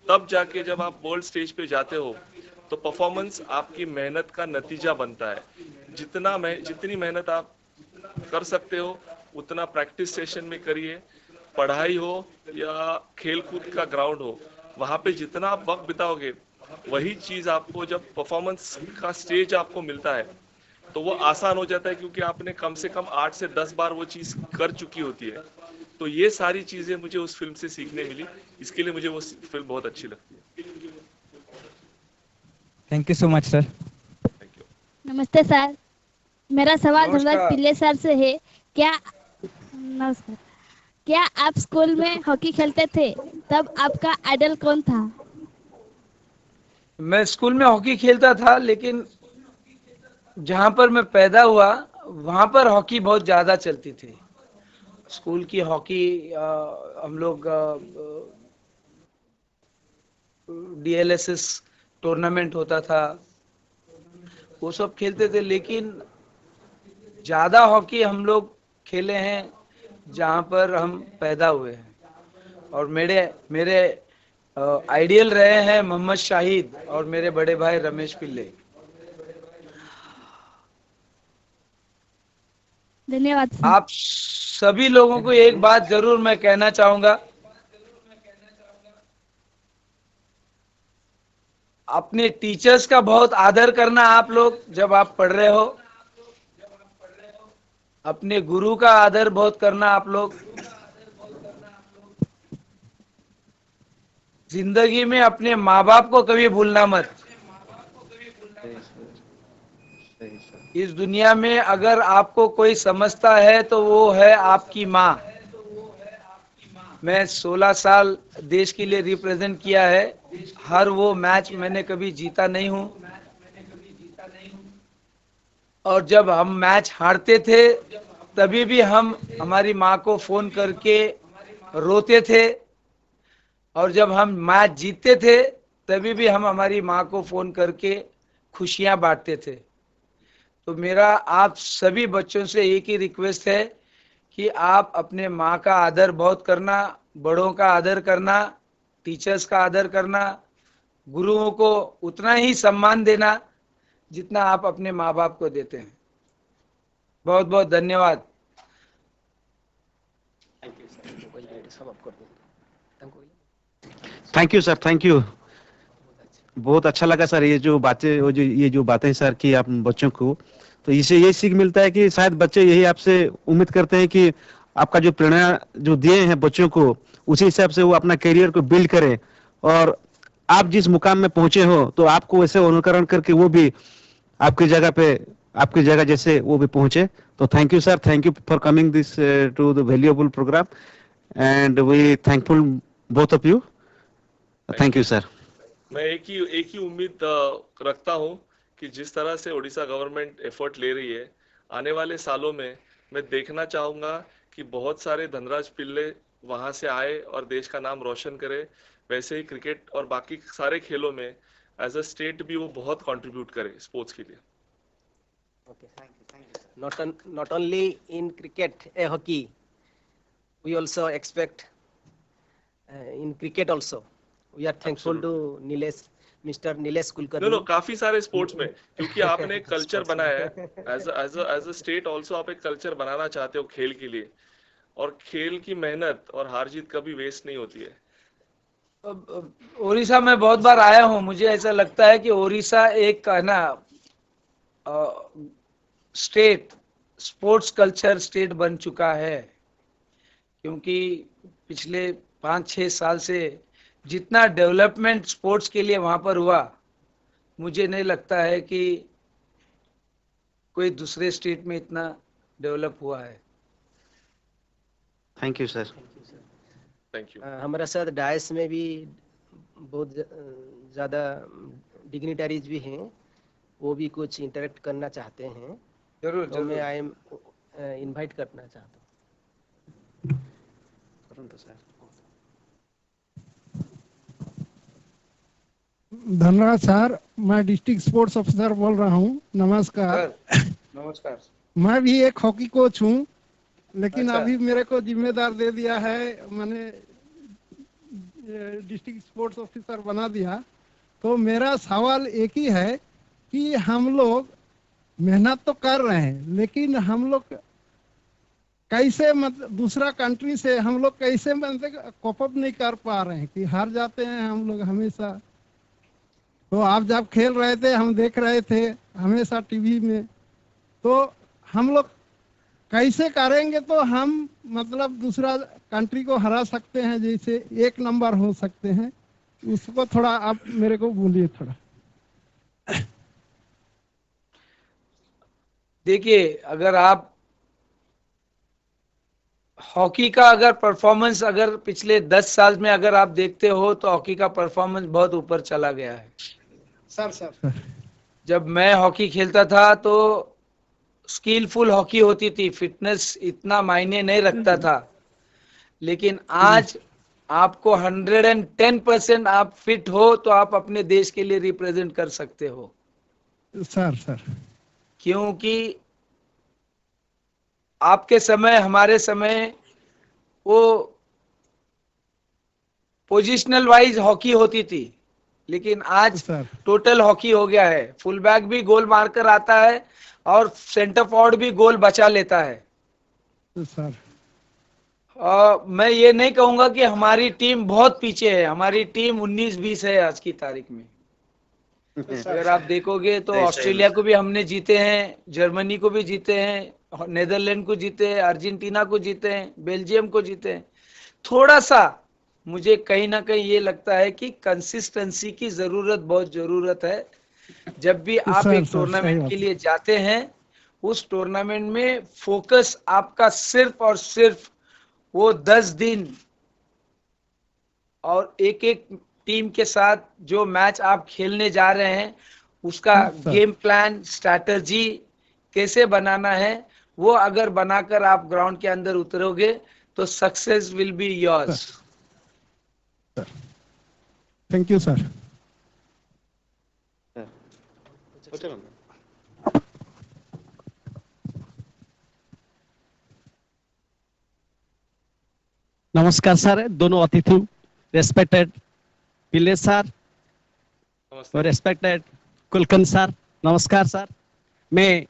तब जाके जब आप वर्ल्ड स्टेज पे जाते हो तो परफॉर्मेंस आपकी मेहनत का नतीजा बनता है। जितनी मेहनत आप कर सकते हो उतना प्रैक्टिस सेशन में करिए, पढ़ाई हो या खेल कूद का ग्राउंड हो, वहाँ पे जितना आप वक्त बिताओगे वही चीज़ आपको जब परफॉर्मेंस का स्टेज आपको मिलता है तो वो आसान हो जाता है, क्योंकि आपने कम से कम 8 से 10 बार वो चीज़ कर चुकी होती है। तो ये सारी चीज़ें मुझे उस फिल्म से सीखने मिली, इसके लिए मुझे वो फिल्म बहुत अच्छी लगती है। Thank you so much sir. नमस्ते सर, मेरा सवाल धनराज नमस्कार। पिल्ले सर से है। नमस्कार, क्या आप स्कूल में हॉकी खेलते थे? तब आपका आइडल कौन था? मैं स्कूल में हॉकी खेलता था, लेकिन जहाँ पर मैं पैदा हुआ वहाँ पर हॉकी बहुत ज़्यादा चलती थी। स्कूल की हॉकी हम लोग DLSS टूर्नामेंट होता था, वो सब खेलते थे, लेकिन ज़्यादा हॉकी हम लोग खेले हैं जहाँ पर हम पैदा हुए हैं। और मेरे आइडियल रहे हैं मोहम्मद शाहिद और मेरे बड़े भाई रमेश पिल्ले। धन्यवाद सर। आप सभी लोगों को एक बात जरूर मैं कहना चाहूंगा, अपने टीचर्स का बहुत आदर करना। आप लोग जब आप पढ़ रहे हो, अपने गुरु का आदर बहुत करना। आप लोग जिंदगी में अपने माँ बाप को कभी भूलना मत। इस दुनिया में अगर आपको कोई समझता है तो वो है आपकी माँ। मैं 16 साल देश के लिए रिप्रेजेंट किया है, हर वो मैच मैंने कभी जीता नहीं हूँ। और जब हम मैच हारते थे तभी भी हम हमारी माँ को फोन करके रोते थे, और जब हम मैच जीतते थे तभी भी हम हमारी माँ को फोन करके खुशियां बांटते थे। तो मेरा आप सभी बच्चों से एक ही रिक्वेस्ट है कि आप अपने माँ का आदर बहुत करना, बड़ों का आदर करना, टीचर्स का आदर करना, गुरुओं को उतना ही सम्मान देना जितना आप अपने माँ बाप को देते हैं। बहुत बहुत धन्यवाद। Thank you sir, thank you. बहुत अच्छा लगा सर ये जो बातें सर की आप बच्चों को, तो इससे ये सीख मिलता है कि शायद बच्चे यही आपसे उम्मीद करते हैं कि आपका जो प्रेरणा जो दिए हैं बच्चों को, उसी हिसाब से वो अपना करियर को बिल्ड करें, और आप जिस मुकाम में पहुंचे हो तो आपको वैसे अनुकरण करके वो भी आपकी जगह जैसे वो भी पहुंचे। तो thank you sir, thank you for coming this to the valuable programme, and we thankful both of you. Thank you sir. मैं एक ही उम्मीद रखता हूं कि जिस तरह से उड़ीसा गवर्नमेंट एफर्ट ले रही है, आने वाले सालों में मैं देखना चाहूंगा कि बहुत सारे धनराज पिल्ले वहां से आए और देश का नाम रोशन करे। वैसे ही क्रिकेट और बाकी सारे खेलों में एज अ स्टेट भी वो बहुत कंट्रीब्यूट करे स्पोर्ट्स के लिए। Okay, thank you. Not only in cricket, hockey, we also expect in cricket also. We are thankful to Nilesh, Mr. Nilesh Kulkarni. No काफी सारे स्पोर्ट्स में, क्योंकि आपने एक कल्चर बनाया है एज अ स्टेट ऑल्सो, आप एक कल्चर बनाना चाहते हो खेल के लिए, और खेल की मेहनत और हार जीत कभी वेस्ट नहीं होती है। ओडिशा में बहुत बार आया हूँ, मुझे ऐसा लगता है कि ओडिशा एक है ना स्टेट, स्पोर्ट्स कल्चर स्टेट बन चुका है, क्योंकि पिछले 5-6 साल से जितना डेवलपमेंट स्पोर्ट्स के लिए वहां पर हुआ, मुझे नहीं लगता है कि कोई दूसरे स्टेट में इतना डेवलप हुआ है। Thank you sir. Thank you. हमारे साथ डायस में भी बहुत ज़्यादा डिग्निटरीज भी हैं, वो भी कुछ इंटरेक्ट करना चाहते हैं। जरूर तो जरूर। मैं आई एम इनवाइट करना चाहता हूँ। धन्यवाद सर, मैं डिस्ट्रिक्ट स्पोर्ट्स ऑफिसर बोल रहा हूँ। नमस्कार। नमस्कार। मैं भी एक हॉकी कोच हूँ, लेकिन अच्छा। अभी मेरे को जिम्मेदार दे दिया है, मैंने डिस्ट्रिक्ट स्पोर्ट्स ऑफिसर बना दिया। तो मेरा सवाल एक ही है कि हम लोग मेहनत तो कर रहे हैं, लेकिन हम लोग कैसे मतलब दूसरा कंट्री से हम लोग कैसे मतलब कॉप अप नहीं कर पा रहे हैं, कि हार जाते हैं हम लोग हमेशा। तो आप जब खेल रहे थे हम देख रहे थे हमेशा टीवी में, तो हम लोग कैसे करेंगे तो हम मतलब दूसरा कंट्री को हरा सकते हैं, जैसे एक नंबर हो सकते हैं, उसको थोड़ा आप मेरे को बोलिए थोड़ा। देखिए, अगर आप हॉकी का अगर परफॉर्मेंस अगर पिछले 10 साल में अगर आप देखते हो, तो हॉकी का परफॉर्मेंस बहुत ऊपर चला गया है। सर जब मैं हॉकी खेलता था तो स्किलफुल हॉकी होती थी, फिटनेस इतना मायने नहीं रखता था, लेकिन आज आपको 110% आप फिट हो तो आप अपने देश के लिए रिप्रेजेंट कर सकते हो। सर क्योंकि आपके समय हमारे समय वो पोजिशनल वाइज हॉकी होती थी, लेकिन आज टोटल हॉकी हो गया है। फुल बैक भी गोल मारकर आता है और सेंटर फॉरवर्ड भी गोल बचा लेता है। सर मैं ये नहीं कहूंगा कि हमारी टीम बहुत पीछे है, हमारी टीम 19-20 है आज की तारीख में। अगर आप देखोगे तो ऑस्ट्रेलिया को भी हमने जीते हैं, जर्मनी को भी जीते हैं, नेदरलैंड को जीते हैं, अर्जेंटीना को जीते हैं, बेल्जियम को जीते हैं। थोड़ा सा मुझे कहीं ना कहीं ये लगता है कि कंसिस्टेंसी की बहुत जरूरत है। जब भी आप एक टूर्नामेंट के लिए जाते हैं, उस टूर्नामेंट में फोकस आपका सिर्फ और सिर्फ वो 10 दिन और एक एक टीम के साथ जो मैच आप खेलने जा रहे हैं, उसका गेम प्लान, स्ट्रैटेजी कैसे बनाना है, वो अगर बनाकर आप ग्राउंड के अंदर उतरोगे तो success will be yours. Thank you sir. नमस्कार सर, दोनों अतिथि, रेस्पेक्टेड पिल्ले सर और रेस्पेक्टेड कुलकर्णी सर, नमस्कार सर। मैं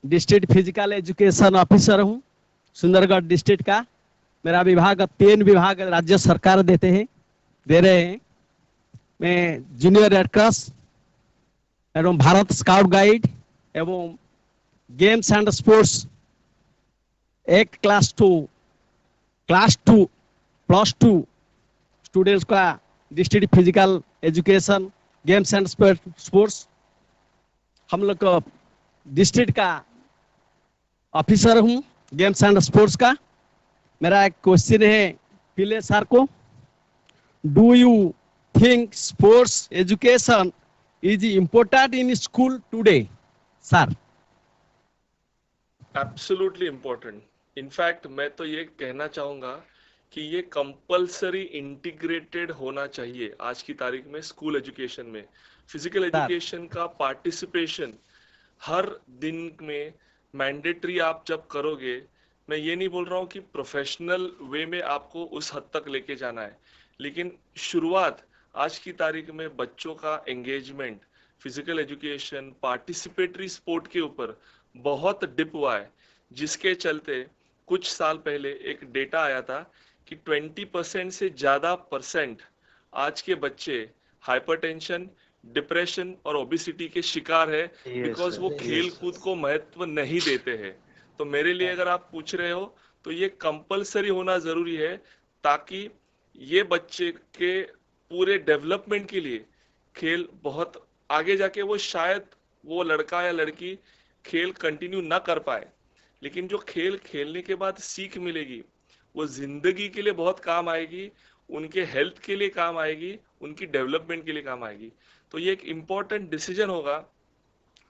डिस्ट्रिक्ट फिजिकल एजुकेशन ऑफिसर हूं, सुंदरगढ़ डिस्ट्रिक्ट का। मेरा विभाग 3 विभाग राज्य सरकार दे रहे हैं। मैं जूनियर रेड क्रॉस एवं भारत स्काउट गाइड एवं गेम्स एंड स्पोर्ट्स एक क्लास 2 प्लस 2 स्टूडेंट्स का district physical education games and sports हम लोग को डिस्ट्रिक्ट का ऑफिसर हूं गेम्स एंड स्पोर्ट्स का। मेरा एक क्वेश्चन है पिल्ले सर को, do you think sports education is important in school today sir? Absolutely important. In fact मैं तो ये कहना चाहूंगा कि ये कंपलसरी इंटीग्रेटेड होना चाहिए आज की तारीख में स्कूल एजुकेशन में। फिजिकल एजुकेशन का पार्टिसिपेशन हर दिन में मैंडेटरी आप जब करोगे, मैं ये नहीं बोल रहा हूँ कि प्रोफेशनल वे में आपको उस हद तक लेके जाना है, लेकिन शुरुआत आज की तारीख में बच्चों का engagement physical education, participatory sport के ऊपर बहुत डिप हुआ है, जिसके चलते कुछ साल पहले एक डेटा आया था कि 20% से ज्यादा परसेंट आज के बच्चे हाइपरटेंशन, डिप्रेशन और ओबेसिटी के शिकार है, बिकॉज वो खेल कूद को महत्व नहीं देते हैं। तो मेरे लिए अगर आप पूछ रहे हो तो ये कंपलसरी होना जरूरी है, ताकि ये बच्चे के पूरे डेवलपमेंट के लिए खेल बहुत आगे जाके वो शायद वो लड़का या लड़की खेल कंटिन्यू ना कर पाए, लेकिन जो खेल खेलने के बाद सीख मिलेगी वो जिंदगी के लिए बहुत काम आएगी, उनके हेल्थ के लिए काम आएगी, उनकी डेवलपमेंट के लिए काम आएगी। तो ये एक इम्पोर्टेंट डिसीजन होगा।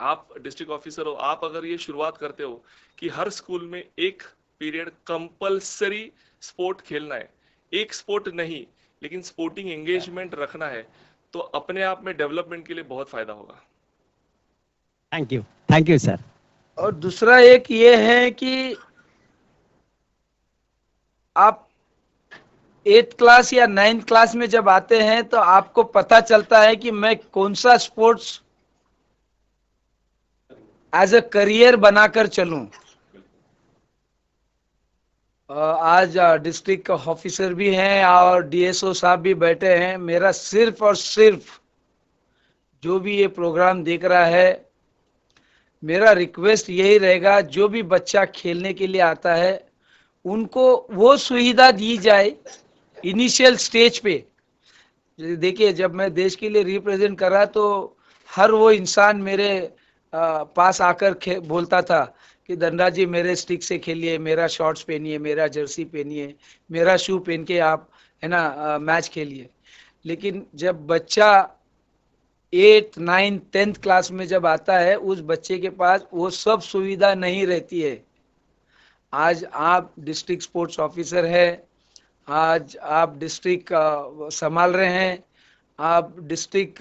आप डिस्ट्रिक्ट ऑफिसर हो, आप अगर ये शुरुआत करते हो कि हर स्कूल में एक पीरियड कंपलसरी स्पोर्ट खेलना है, एक स्पोर्ट नहीं लेकिन स्पोर्टिंग एंगेजमेंट रखना है, तो अपने आप में डेवलपमेंट के लिए बहुत फायदा होगा। Thank you sir. और दूसरा एक ये है कि आप 8th क्लास या 9th क्लास में जब आते हैं तो आपको पता चलता है कि मैं कौन सा स्पोर्ट्स एज अ करियर बनाकर चलूं। आज डिस्ट्रिक्ट ऑफिसर भी हैं और डीएसओ साहब भी बैठे हैं। मेरा सिर्फ और सिर्फ जो भी ये प्रोग्राम देख रहा है, मेरा रिक्वेस्ट यही रहेगा, जो भी बच्चा खेलने के लिए आता है उनको वो सुविधा दी जाए इनिशियल स्टेज पे। देखिए, जब मैं देश के लिए रिप्रेजेंट कर रहा तो हर वो इंसान मेरे पास आकर बोलता था कि धनराज जी मेरे स्टिक से खेलिए, मेरा शॉर्ट्स पहनिए, मेरा जर्सी पहनिए, मेरा शू पहन के आप है ना मैच खेलिए। लेकिन जब बच्चा 8th, 9th, 10th क्लास में जब आता है, उस बच्चे के पास वो सब सुविधा नहीं रहती है। आज आप डिस्ट्रिक्ट स्पोर्ट्स ऑफिसर है, आज आप डिस्ट्रिक्ट संभाल रहे हैं, आप डिस्ट्रिक्ट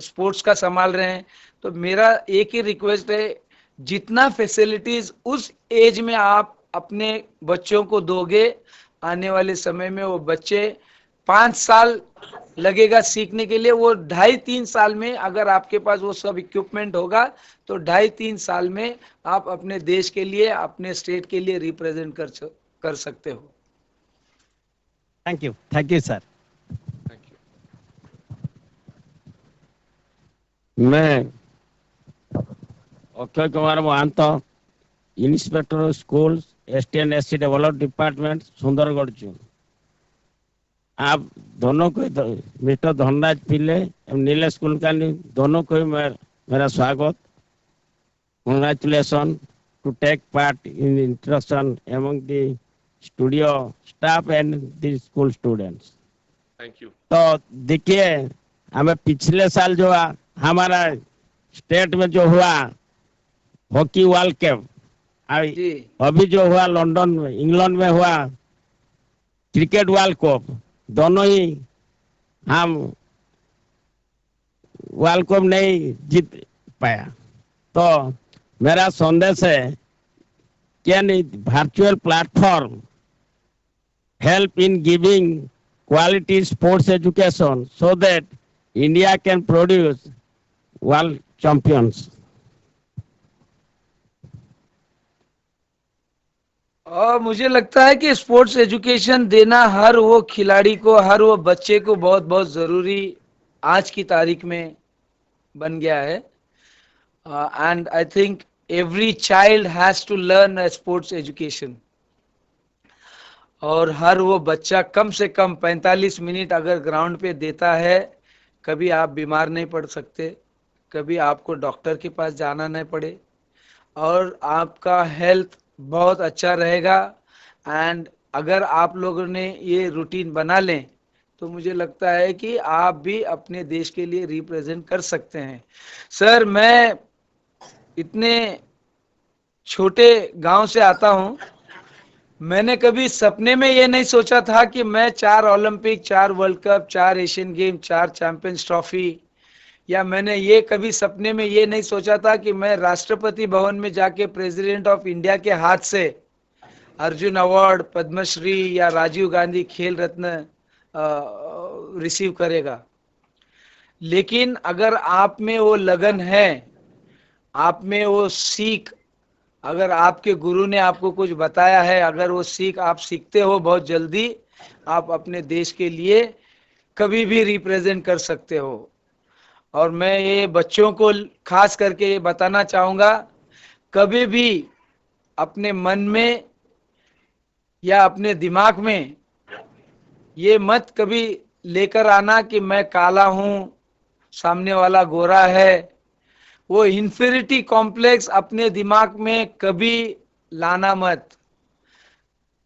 स्पोर्ट्स का संभाल रहे हैं, तो मेरा एक ही रिक्वेस्ट है, जितना फैसिलिटीज उस एज में आप अपने बच्चों को दोगे, आने वाले समय में वो बच्चे 5 साल लगेगा सीखने के लिए, वो 2.5-3 साल में अगर आपके पास वो सब इक्विपमेंट होगा तो 2.5-3 साल में आप अपने देश के लिए, अपने स्टेट के लिए रिप्रेजेंट कर सकते हो। Thank you sir. मैं Akshay Kumar Mahant, inspector school STNSC develop department Sundargarh चून। आप दोनों को, मिस्टर धनराज पिल्ले एवं नीलेश कुलकर्णी, दोनों को मेरा स्वागत। Congratulations to take part in instruction among the studio staff and the school students. Thank you. तो देखिए, हमें पिछले साल जो हमारा स्टेट में जो हुआ हॉकी वर्ल्ड कप, अभी जो हुआ लंदन में, इंग्लैंड में हुआ क्रिकेट वर्ल्ड कप, दोनों ही हम वर्ल्ड कप नहीं जीत पाया। तो मेरा संदेश है, can virtual platform help in giving quality sports education so that India can produce world champions? और मुझे लगता है कि स्पोर्ट्स एजुकेशन देना हर वो खिलाड़ी को, हर वो बच्चे को बहुत बहुत जरूरी आज की तारीख में बन गया है। And I think every child has to learn a sports education. और हर वो बच्चा कम से कम 45 मिनट अगर ग्राउंड पे देता है, कभी आप बीमार नहीं पड़ सकते, कभी आपको डॉक्टर के पास जाना नहीं पड़े, और आपका हेल्थ बहुत अच्छा रहेगा। एंड अगर आप लोगों ने ये रूटीन बना लें तो मुझे लगता है कि आप भी अपने देश के लिए रिप्रेजेंट कर सकते हैं। सर, मैं इतने छोटे गांव से आता हूं, मैंने कभी सपने में ये नहीं सोचा था कि मैं 4 Olympic, 4 world cup, 4 Asian game, 4 champions trophy या मैंने ये कभी सपने में ये नहीं सोचा था कि मैं राष्ट्रपति भवन में जाके प्रेसिडेंट ऑफ इंडिया के हाथ से अर्जुन अवार्ड, पद्मश्री या राजीव गांधी खेल रत्न रिसीव करेगा। लेकिन अगर आप में वो लगन है, आप में वो सीख, अगर आपके गुरु ने आपको कुछ बताया है, अगर वो सीख आप सीखते हो बहुत जल्दी, आप अपने देश के लिए कभी भी रिप्रेजेंट कर सकते हो। और मैं ये बच्चों को खास करके ये बताना चाहूँगा, कभी भी अपने मन में या अपने दिमाग में ये मत कभी लेकर आना कि मैं काला हूँ, सामने वाला गोरा है। वो इन्फीरिटी कॉम्प्लेक्स अपने दिमाग में कभी लाना मत।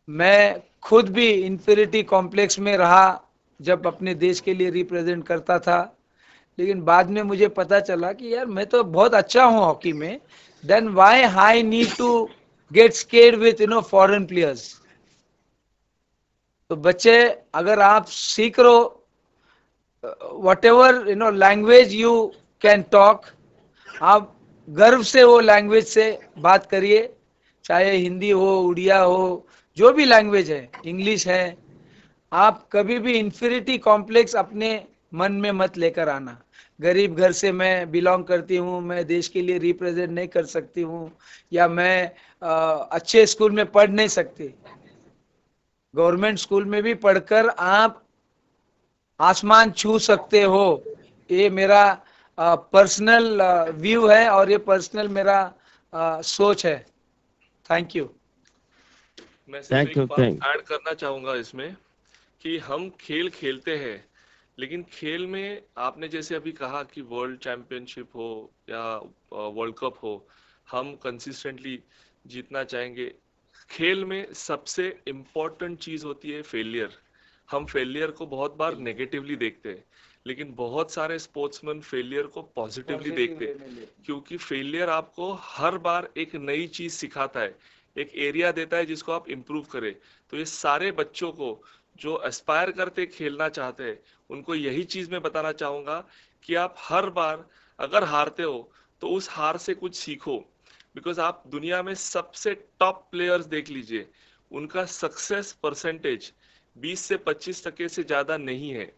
मैं खुद भी इन्फीरिटी कॉम्प्लेक्स में रहा जब अपने देश के लिए रिप्रेजेंट करता था, लेकिन बाद में मुझे पता चला कि यार मैं तो बहुत अच्छा हूँ हॉकी में, then why I need to get scared with foreign players. तो बच्चे, अगर आप सीख रहे हो whatever language you can talk, आप गर्व से वो लैंग्वेज से बात करिए, चाहे हिंदी हो, उड़िया हो, जो भी लैंग्वेज है, इंग्लिश है। आप कभी भी इन्फीरिटी कॉम्प्लेक्स अपने मन में मत लेकर आना। गरीब घर से मैं बिलोंग करती हूँ, मैं देश के लिए रिप्रेजेंट नहीं कर सकती हूँ, या मैं अच्छे स्कूल में पढ़ नहीं सकती। गवर्नमेंट स्कूल में भी पढ़कर आप आसमान छू सकते हो। ये मेरा पर्सनल व्यू है और ये पर्सनल मेरा सोच है। Thank you. मैं सिर्फ एक बात ऐड करना चाहूंगा इसमें कि हम खेल खेलते हैं, लेकिन खेल में आपने जैसे अभी कहा कि वर्ल्ड चैंपियनशिप हो या वर्ल्ड कप हो, हम कंसिस्टेंटली जीतना चाहेंगे। खेल में सबसे इम्पोर्टेंट चीज होती है फेलियर। हम फेलियर को बहुत बार नेगेटिवली देखते हैं, लेकिन बहुत सारे स्पोर्ट्समैन फेलियर को पॉजिटिवली देखते हैं, क्योंकि फेलियर आपको हर बार एक नई चीज सिखाता है, एक एरिया देता है जिसको आप इम्प्रूव करें। तो ये सारे बच्चों को जो एस्पायर करते खेलना चाहते हैं, उनको यही चीज मैं बताना चाहूंगा कि आप हर बार अगर हारते हो तो उस हार से कुछ सीखो। बिकॉज आप दुनिया में सबसे टॉप प्लेयर्स देख लीजिए, उनका सक्सेस परसेंटेज 20 से 25% से ज्यादा नहीं है,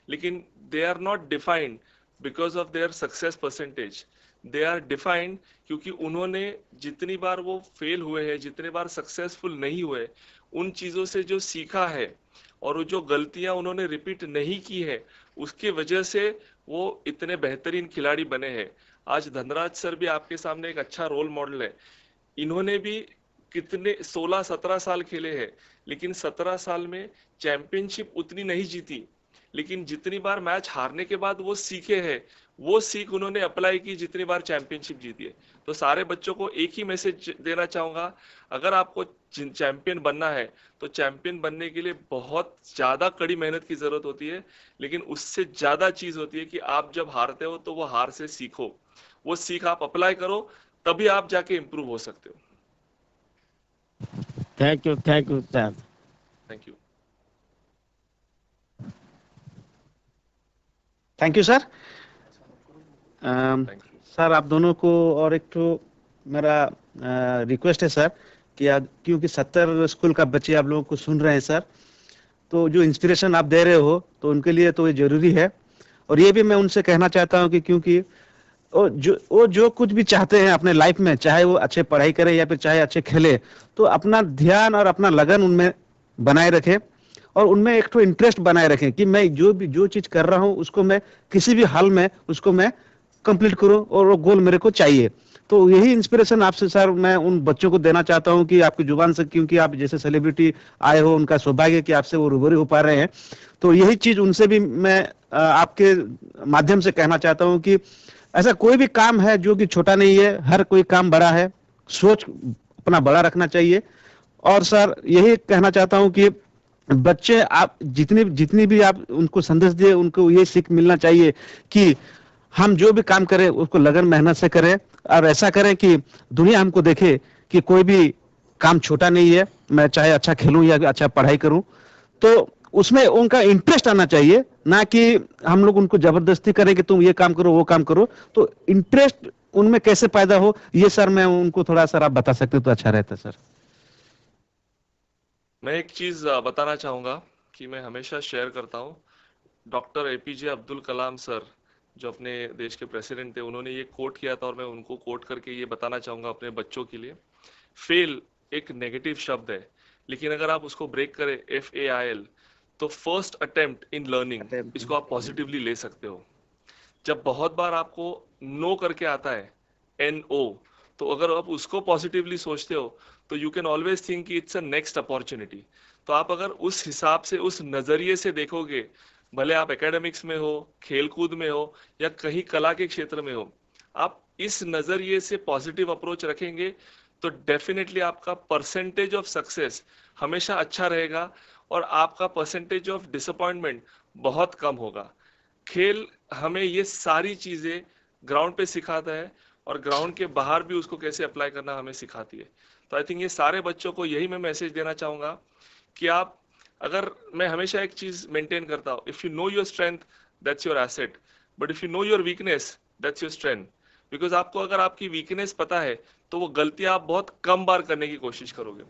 लेकिन they are not defined because of their success percentage. They are defined क्योंकि उन्होंने जितनी बार वो फेल हुए हैं, जितने बार सक्सेसफुल नहीं हुए, उन चीजों से जो सीखा है और जो गलतियां उन्होंने रिपीट नहीं की है, उसकी वजह से वो इतने बेहतरीन खिलाड़ी बने हैं। आज धनराज सर भी आपके सामने एक अच्छा रोल मॉडल है। इन्होंने भी कितने 16-17 साल खेले हैं, लेकिन 17 साल में चैंपियनशिप उतनी नहीं जीती, लेकिन जितनी बार मैच हारने के बाद वो सीखे हैं, वो सीख उन्होंने अप्लाई की जितनी बार चैंपियनशिप जीती है। तो सारे बच्चों को एक ही मैसेज देना चाहूंगा, अगर आपको चैंपियन बनना है तो चैंपियन बनने के लिए बहुत ज्यादा कड़ी मेहनत की जरूरत होती है, लेकिन उससे ज्यादा चीज होती है कि आप जब हारते हो तो वो हार से सीखो, वो सीख आप अप्लाई करो, तभी आप जाके इम्प्रूव हो सकते हो। Thank you sir. Thank you. Thank you sir. Sir आप दोनों को और एक तो मेरा रिक्वेस्ट है सर कि क्योंकि 70 स्कूल का बच्चे आप लोगों को सुन रहे हैं सर, तो जो इंस्पिरेशन आप दे रहे हो तो उनके लिए तो ये जरूरी है। और ये भी मैं उनसे कहना चाहता हूँ कि क्योंकि वो जो कुछ भी चाहते हैं अपने लाइफ में, चाहे वो अच्छे पढ़ाई करे या फिर चाहे अच्छे खेले, तो अपना ध्यान और अपना लगन उनमें बनाए रखें और उनमें एक तो इंटरेस्ट बनाए रखें कि मैं जो चीज कर रहा हूँ उसको मैं किसी भी हाल में उसको मैं कंप्लीट करूं और वो गोल मेरे को चाहिए। तो यही इंस्पिरेशन आपसे सर मैं उन बच्चों को देना चाहता हूं कि आपकी जुबान से, क्योंकि आप जैसे सेलिब्रिटी आए हो, उनका सौभाग्य कि आपसे वो रूबरू हो पा रहे हैं, तो यही चीज उनसे भी मैं आपके माध्यम से कहना चाहता हूं कि ऐसा कोई भी काम है जो कि छोटा नहीं है, हर कोई काम बड़ा है, सोच अपना बड़ा रखना चाहिए। और सर यही कहना चाहता हूं कि बच्चे आप जितनी भी आप उनको संदेश दिए, उनको ये सीख मिलना चाहिए कि हम जो भी काम करें उसको लगन मेहनत से करें और ऐसा करें कि दुनिया हमको देखे कि कोई भी काम छोटा नहीं है, मैं चाहे अच्छा खेलूं या अच्छा पढ़ाई करूं। तो उसमें उनका इंटरेस्ट आना चाहिए, ना कि हम लोग उनको जबरदस्ती करें कि तुम ये काम करो वो काम करो। तो इंटरेस्ट उनमें कैसे पैदा हो, ये सर मैं उनको थोड़ा सर आप बता सकते तो अच्छा रहता सर। मैं एक चीज बताना चाहूंगा कि मैं हमेशा शेयर करता हूँ। Doctor APJ Abdul Kalam sir जो अपने देश के प्रेसिडेंट थे, उन्होंने ये कोट किया था और मैं उनको कोट करके ये बताना चाहूंगा अपने बच्चों के लिए। फेल एक नेगेटिव शब्द है, लेकिन अगर आप उसको ब्रेक करें FAIL, तो फर्स्ट अटेम्प्ट इन लर्निंग, इसको आप पॉजिटिवली ले सकते हो। जब बहुत बार आपको नो करके आता है NO, तो अगर आप उसको पॉजिटिवली सोचते हो तो यू कैन ऑलवेज थिंक कि इट्स अ नेक्स्ट अपॉर्चुनिटी। तो आप अगर उस हिसाब से, उस नजरिए से देखोगे, भले आप एकेडमिक्स में हो, खेलकूद में हो या कहीं कला के क्षेत्र में हो, आप इस नजरिए से पॉजिटिव अप्रोच रखेंगे तो डेफिनेटली आपका परसेंटेज ऑफ सक्सेस हमेशा अच्छा रहेगा और आपका परसेंटेज ऑफ डिसअपॉइंटमेंट बहुत कम होगा। खेल हमें ये सारी चीजें ग्राउंड पे सिखाता है और ग्राउंड के बाहर भी उसको कैसे अप्लाई करना हमें सिखाती है। तो आई थिंक ये सारे बच्चों को यही मैं मैसेज देना चाहूंगा कि आप, अगर, मैं हमेशा एक चीज मेंटेन करता हूँ, if you know your strength that's your asset, but if you know your weakness that's your strength. Because आपको अगर आपकी वीकनेस पता है तो वो गलतियां आप बहुत कम बार करने की कोशिश करोगे।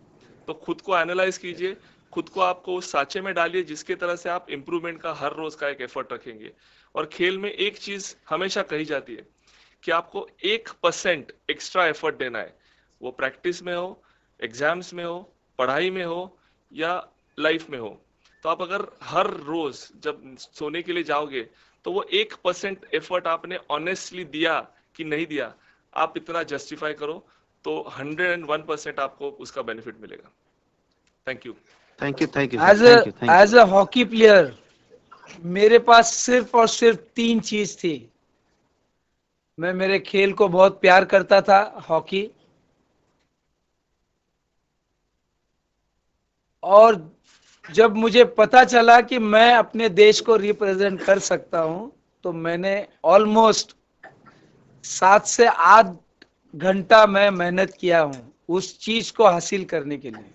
तो खुद को एनालाइज कीजिए, खुद को आपको उस साँचे में डालिए जिसके तरह से आप इंप्रूवमेंट का हर रोज का एक एफर्ट रखेंगे। और खेल में एक चीज हमेशा कही जाती है कि आपको 1% एक्स्ट्रा एफर्ट देना है, वो प्रैक्टिस में हो, एग्जाम्स में हो, पढ़ाई में हो या लाइफ में हो। तो आप अगर हर रोज जब सोने के लिए जाओगे तो वो 1% एफर्ट आपने ऑनेस्टली दिया कि नहीं दिया, आप इतना जस्टिफाई करो तो 101% आपको उसका बेनिफिट मिलेगा। Thank you. Thank you, thank you, as a hockey player मेरे पास सिर्फ और सिर्फ 3 चीज थी। मैं मेरे खेल को बहुत प्यार करता था, हॉकी, और जब मुझे पता चला कि मैं अपने देश को रिप्रेजेंट कर सकता हूं तो मैंने ऑलमोस्ट 7 से 8 घंटा मैं मेहनत किया हूं उस चीज को हासिल करने के लिए।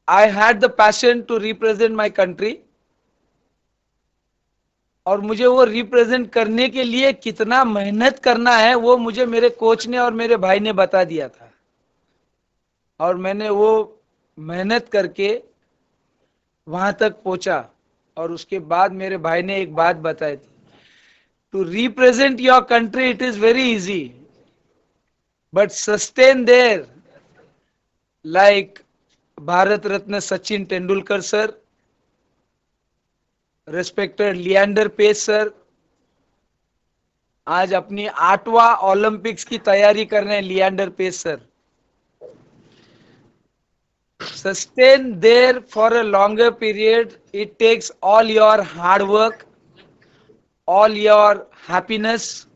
I had the passion to represent my country, और मुझे वो रिप्रेजेंट करने के लिए कितना मेहनत करना है वो मुझे मेरे कोच ने और मेरे भाई ने बता दिया था, और मैंने वो मेहनत करके वहां तक पहुंचा। और उसके बाद मेरे भाई ने एक बात बताई थी, to represent your country it is very easy, but sustain there, like Bharat Ratna Sachin Tendulkar sir, respected Leander Paes sir, आज अपनी 8वां ओलंपिक्स की तैयारी कर रहे हैं Leander Paes sir. Sustain there for a longer period, it takes all your hard work, all your happiness.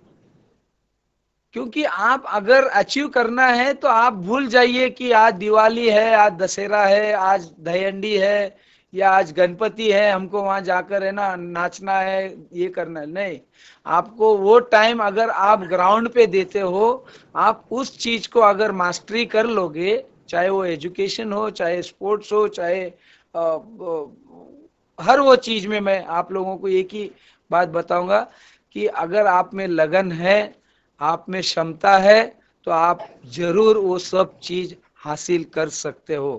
क्योंकि आप अगर अचीव करना है तो आप भूल जाइए कि आज दिवाली है, आज दशहरा है, आज दहीहंडी है या आज गणपति है, हमको वहां जाकर है ना नाचना है, ये करना है। नहीं, आपको वो टाइम अगर आप ग्राउंड पे देते हो, आप उस चीज को अगर मास्टरी कर लोगे, चाहे वो एजुकेशन हो, चाहे स्पोर्ट्स हो, चाहे हर वो चीज में, मैं आप लोगों को एक ही बात बताऊंगा कि अगर आप में लगन है, आप में क्षमता है, तो आप जरूर वो सब चीज हासिल कर सकते हो।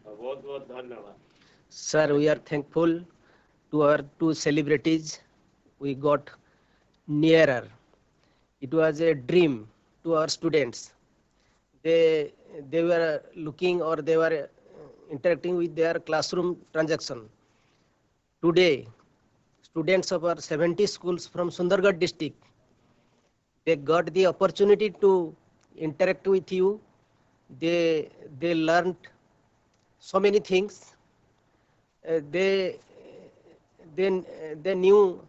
बहुत बहुत धन्यवाद sir. We are thankful to our 2 celebrities. We got nearer. It was a dream to our students. They were looking, or they were interacting with their classroom transaction. Today, students of our 70 schools from Sundargarh district, they got the opportunity to interact with you. They learned so many things. They knew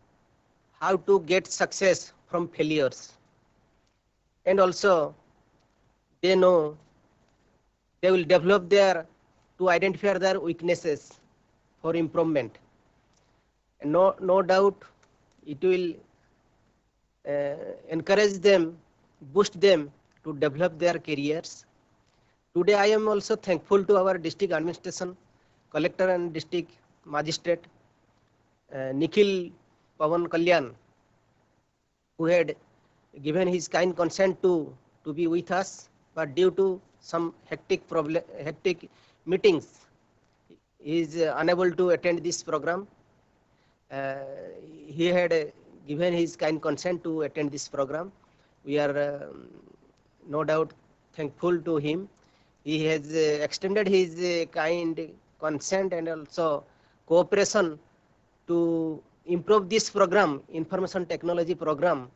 how to get success from failures, and also they know they will develop to identify their weaknesses for improvement. And no doubt it will encourage them boost them to develop their careers. Today I am also thankful to our district administration, collector and district magistrate, Nikhil Pawan Kalyan, who had given his kind consent to be with us, but due to some hectic meetings, he is unable to attend this program. He had given his kind consent to attend this program. We are no doubt thankful to him. He has extended his kind consent and also cooperation to improve this program, information technology program,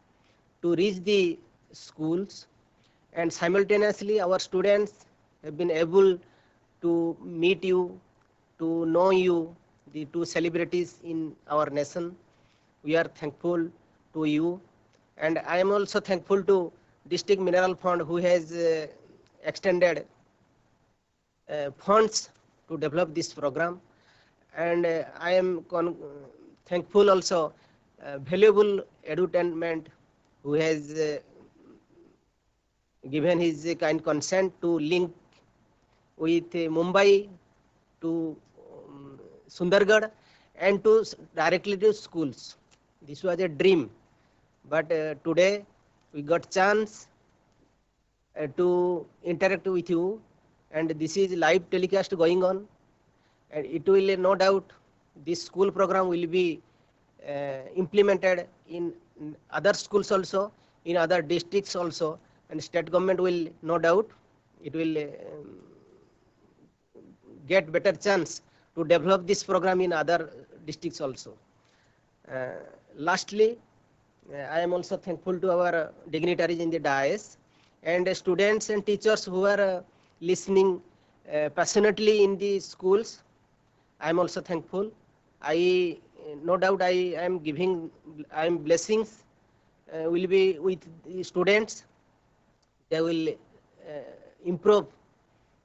to reach the schools, and simultaneously our students have been able to meet you, to know you, the two celebrities in our nation. We are thankful to you, and I am also thankful to District Mineral Fund, who has extended funds to develop this program, and I am thankful also valuable edutainment, who has given his kind consent to link with Mumbai to Sundargarh and to directly to schools. This was a dream, but today we got chance to interact with you, and this is live telecast going on, and it will no doubt this school program will be implemented in other schools also, in other districts also, and state government will no doubt it will get better chance to develop this program in other districts also. Lastly, I am also thankful to our dignitaries in the dais and students and teachers who are listening passionately in the schools. I am also thankful. I no doubt I am blessings will be with the students. They will improve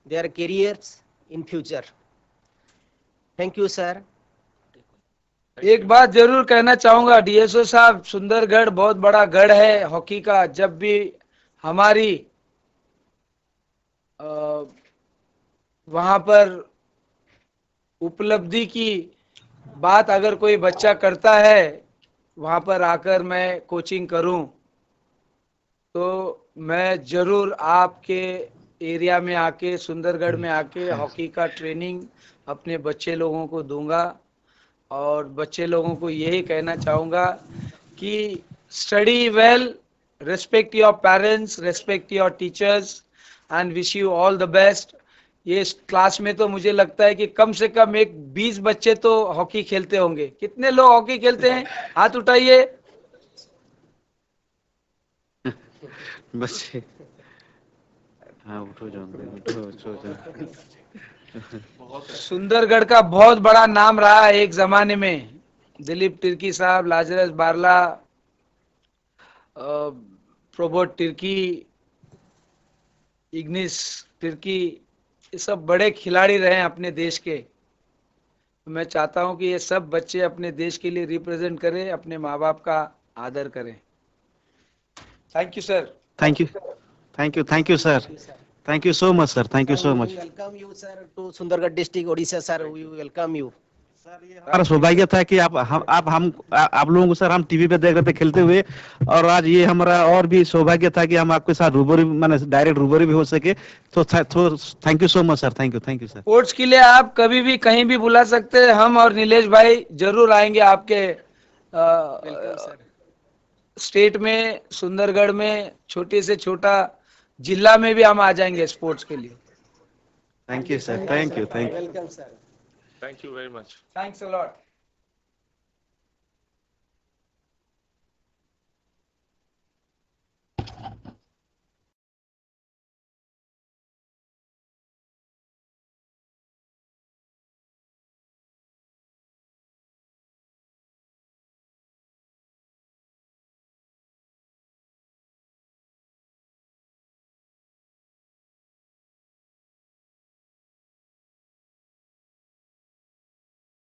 their careers in future. Thank you, sir. एक बात जरूर कहना चाहूंगा DSO साहब, सुंदरगढ़ बहुत बड़ा गढ़ है हॉकी का। जब भी हमारी वहां पर उपलब्धि की बात अगर कोई बच्चा करता है, वहां पर आकर मैं कोचिंग करूं, तो मैं जरूर आपके एरिया में आके, सुंदरगढ़ में आके हॉकी का ट्रेनिंग अपने बच्चे लोगों को दूंगा। और बच्चे लोगों को यही कहना चाहूंगा कि study well, respect your parents, respect your teachers and wish you all the best. ये क्लास में तो मुझे लगता है कि कम से कम एक 20 बच्चे तो हॉकी खेलते होंगे। कितने लोग हॉकी खेलते हैं? हाथ उठाइए। बच्चे हाँ उठो जाओ। सुंदरगढ़ का बहुत बड़ा नाम रहा है एक जमाने में। दिलीप तिर्की साहब, लाजरस बारला, प्रोबोट तिर्की, इग्निस तिर्की, ये सब बड़े खिलाड़ी रहे हैं अपने देश के। मैं चाहता हूं कि ये सब बच्चे अपने देश के लिए रिप्रेजेंट करें, अपने माँ बाप का आदर करें। Thank you sir. Thank you sir. Thank you so much, sir. Thank you so much. We welcome you, sir, to Sundargarh district, Odisha, sir. We welcome you. हमारा सौभाग्य था कि आप लोगों को सर हम टीवी पे देख रहे थे खेलते हुए, और आज ये हमारा और भी सौभाग्य था कि हम आपके साथ रूबरू, माने डायरेक्ट रूबरू भी हो सके। तो thank you so much sir. Thank you sir. Sports के लिए आप कभी भी कहीं भी बुला सकते हैं। हम और नीलेश भाई जरूर आएंगे आपके स्टेट में, सुंदरगढ़ में, छोटे से छोटा जिला में भी हम आ जाएंगे स्पोर्ट्स के लिए। Thank you sir. Thank you. Welcome sir. Thank you very much. Thanks a lot.